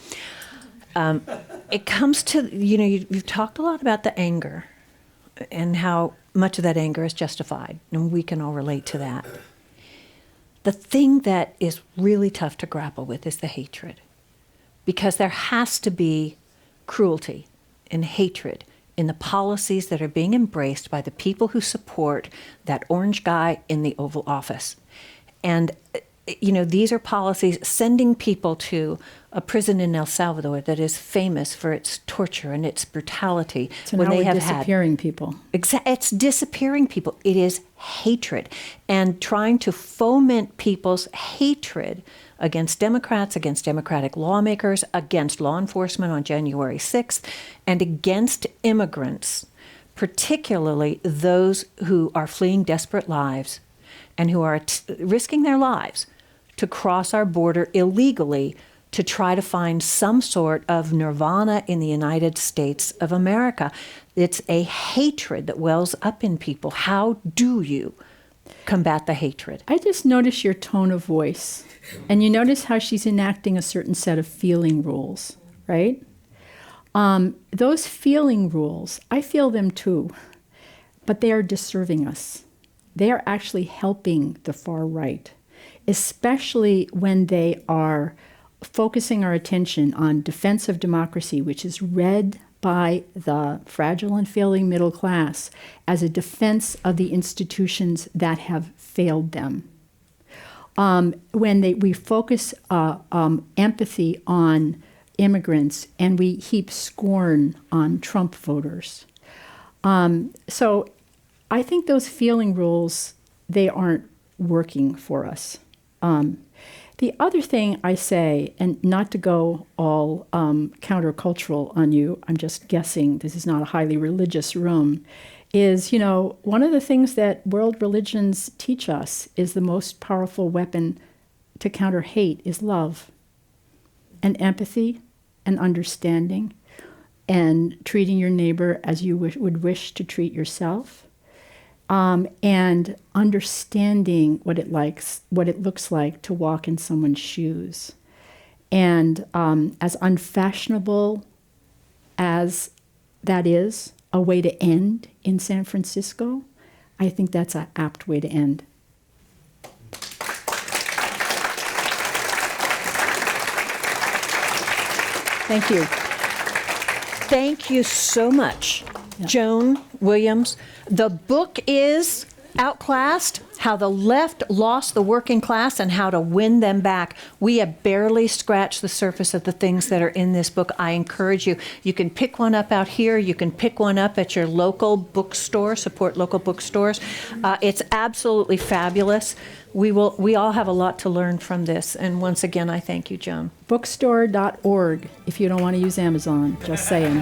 It comes to, you've talked a lot about the anger and how much of that anger is justified, and we can all relate to that. The thing that is really tough to grapple with is the hatred, because there has to be cruelty and hatred in the policies that are being embraced by the people who support that orange guy in the Oval Office. And, these are policies sending people to a prison in El Salvador that is famous for its torture and its brutality. So now we're disappearing people. It's disappearing people. It is hatred. And trying to foment people's hatred against Democrats, against Democratic lawmakers, against law enforcement on January 6th, and against immigrants, particularly those who are fleeing desperate lives and who are risking their lives to cross our border illegally to try to find some sort of nirvana in the United States of America. It's a hatred that wells up in people. How do you combat the hatred? I just notice your tone of voice, and you notice how she's enacting a certain set of feeling rules, right? Those feeling rules, I feel them too, but they are disserving us. They are actually helping the far right, especially when they are focusing our attention on defense of democracy, which is read by the fragile and failing middle class as a defense of the institutions that have failed them. When we focus empathy on immigrants and we heap scorn on Trump voters. So I think those feeling rules, they aren't working for us. The other thing I say, and not to go all countercultural on you, I'm just guessing, this is not a highly religious room, is, one of the things that world religions teach us is the most powerful weapon to counter hate is love and empathy and understanding and treating your neighbor as you would wish to treat yourself. And understanding what it looks like to walk in someone's shoes. And as unfashionable as that is a way to end in San Francisco, I think that's an apt way to end. Thank you. Thank you so much, Joan Williams. The book is Outclassed: How the Left Lost the Working Class and How to Win Them Back. We have barely scratched the surface of the things that are in this book. I encourage you. You can pick one up out here. You can pick one up at your local bookstore. Support local bookstores. It's absolutely fabulous. We all have a lot to learn from this. And once again, I thank you, Joan. Bookstore.org if you don't want to use Amazon. Just saying.